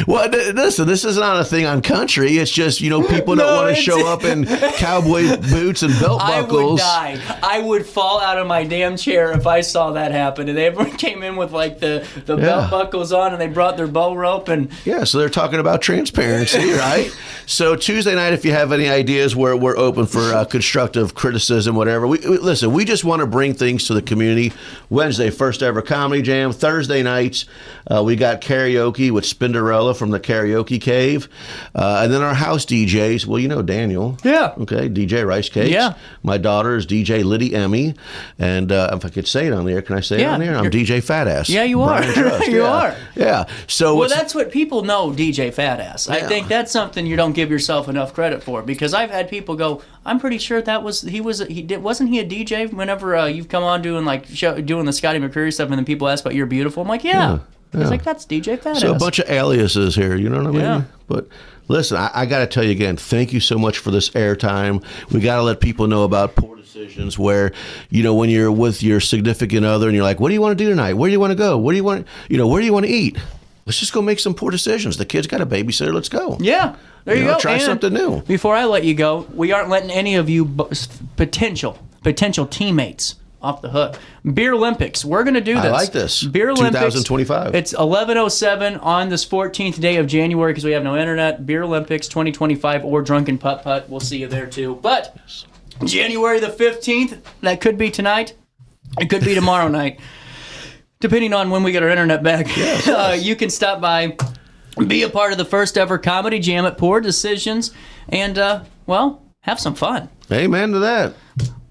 Listen, this is not a thing on country. It's just people that want to show up in cowboy boots and belt buckles. I would die. I would fall out of my damn chair if I saw that happen. And everyone came in with like the belt buckles on, and they brought their bow rope and so they're talking about transparency, right? So Tuesday night, if you have any ideas, we're open for constructive criticism, whatever. Listen, we just want to bring things to the community. Wednesday, first ever comedy jam. Thursday nights, we got karaoke with Spinderella from the Karaoke Cave, and then our house DJs. Well, Daniel. Yeah. Okay, DJ Rice Cakes. Yeah. My daughter is DJ Liddy Emmy, and if I could say it on the air, can I say it on the air? I'm DJ Fatass. Yeah, you are. You are. Yeah. So that's what people know, DJ Fatass. I think that's something you don't give yourself enough credit for, because I've had people go, I'm pretty sure wasn't he a DJ whenever you've come on doing doing the Scotty McCreery stuff, and then people ask about You're Beautiful. I'm like, yeah. He's like, that's DJ Fatass. So a bunch of aliases here, you know what I mean? Yeah. But listen, I got to tell you again, thank you so much for this airtime. We got to let people know about poor decisions where, when you're with your significant other and you're like, what do you want to do tonight? Where do you want to go? Where do you want to eat? Let's just go make some poor decisions. The kid's got a babysitter. Let's go. Yeah. There you go. Try something new. Before I let you go, we aren't letting any of you potential teammates off the hook. Beer Olympics. We're going to do this. I like this. Beer Olympics. 2025. It's 11:07 on this 14th day of January because we have no internet. Beer Olympics 2025 or Drunken Putt Putt. We'll see you there too. But January the 15th, that could be tonight. It could be tomorrow night. Depending on when we get our internet back. Yes. You can stop by, be a part of the first ever comedy jam at Poor Decisions, and, have some fun. Amen to that.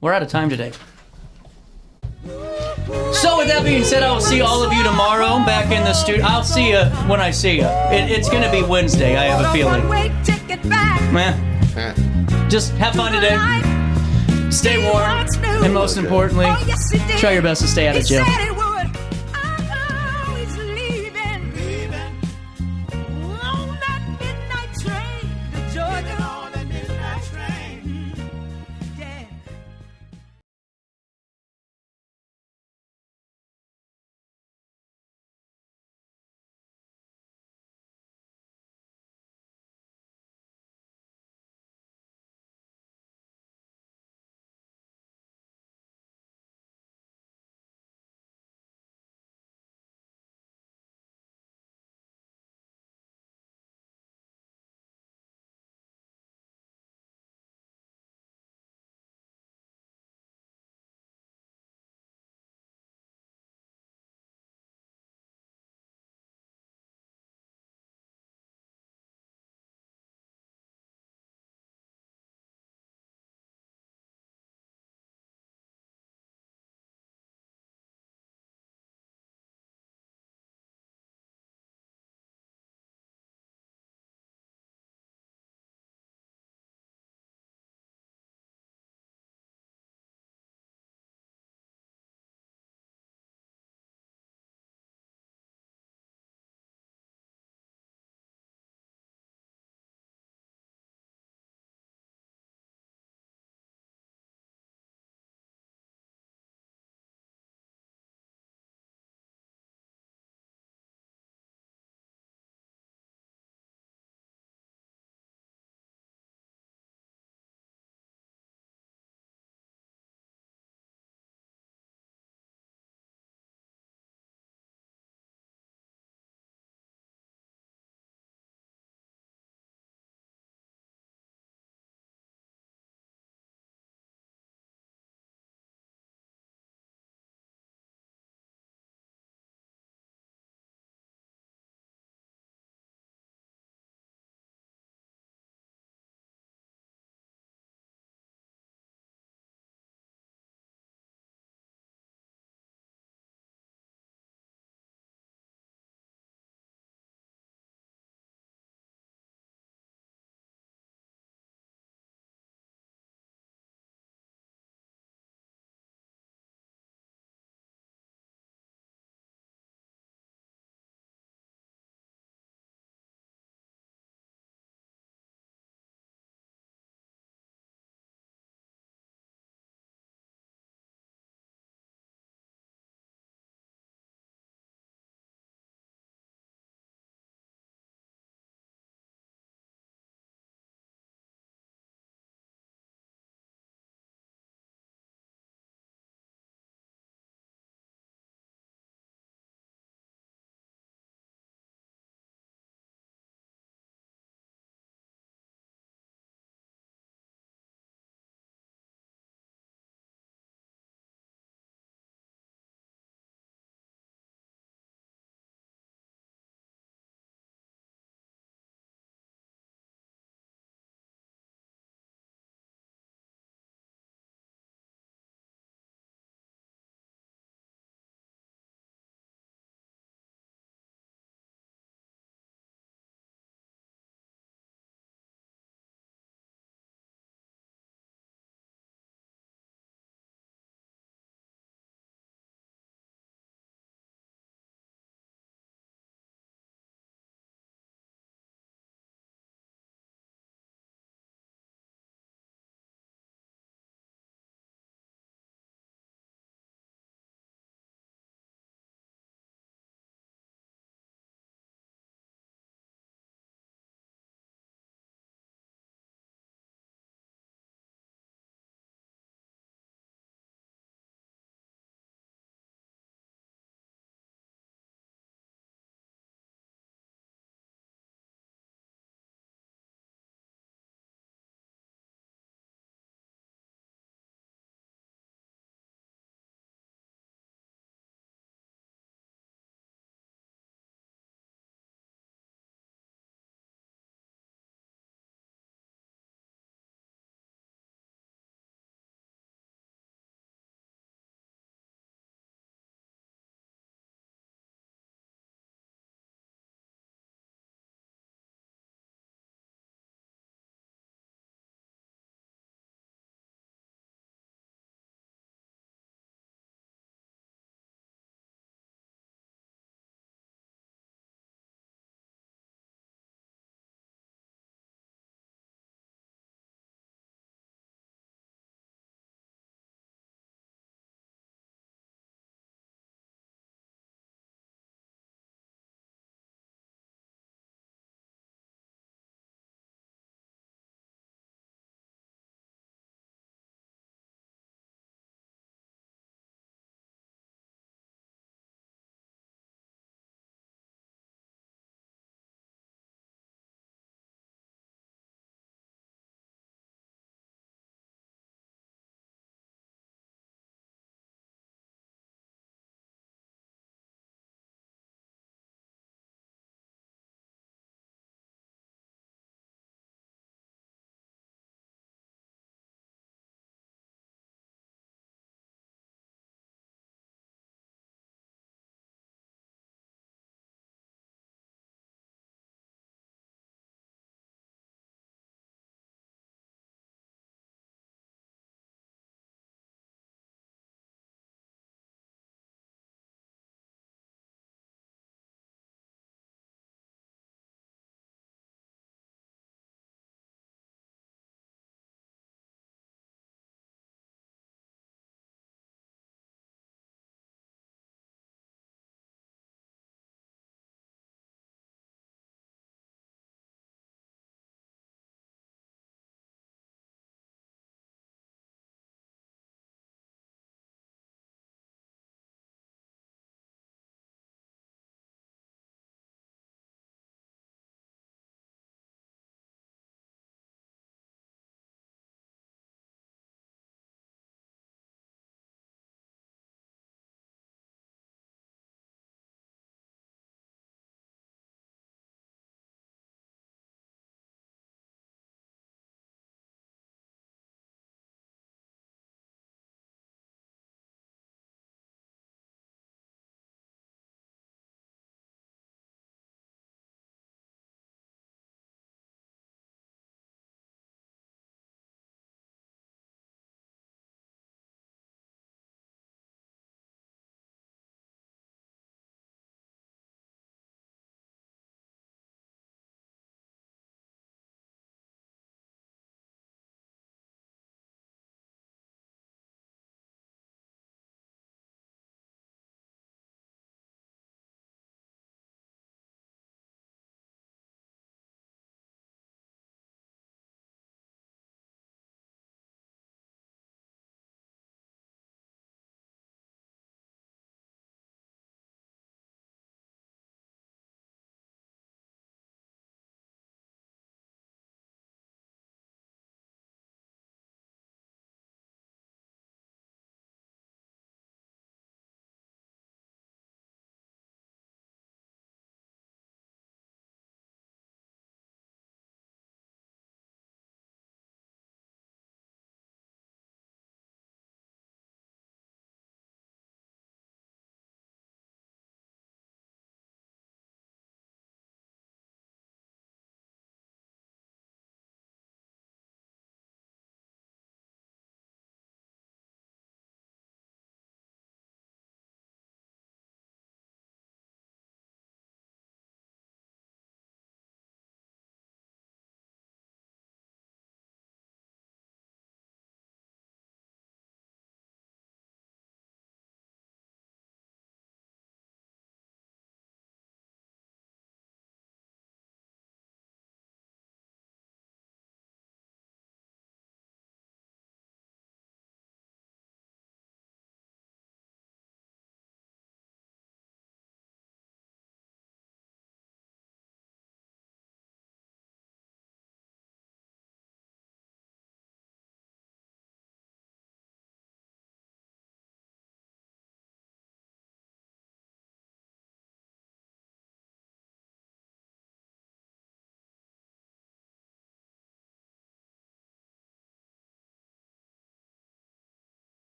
We're out of time today. So with that being said, I will see all of you tomorrow back in the studio. I'll see you when I see you. It's going to be Wednesday, I have a feeling. Just have fun today. Stay warm. And most importantly, try your best to stay out of jail.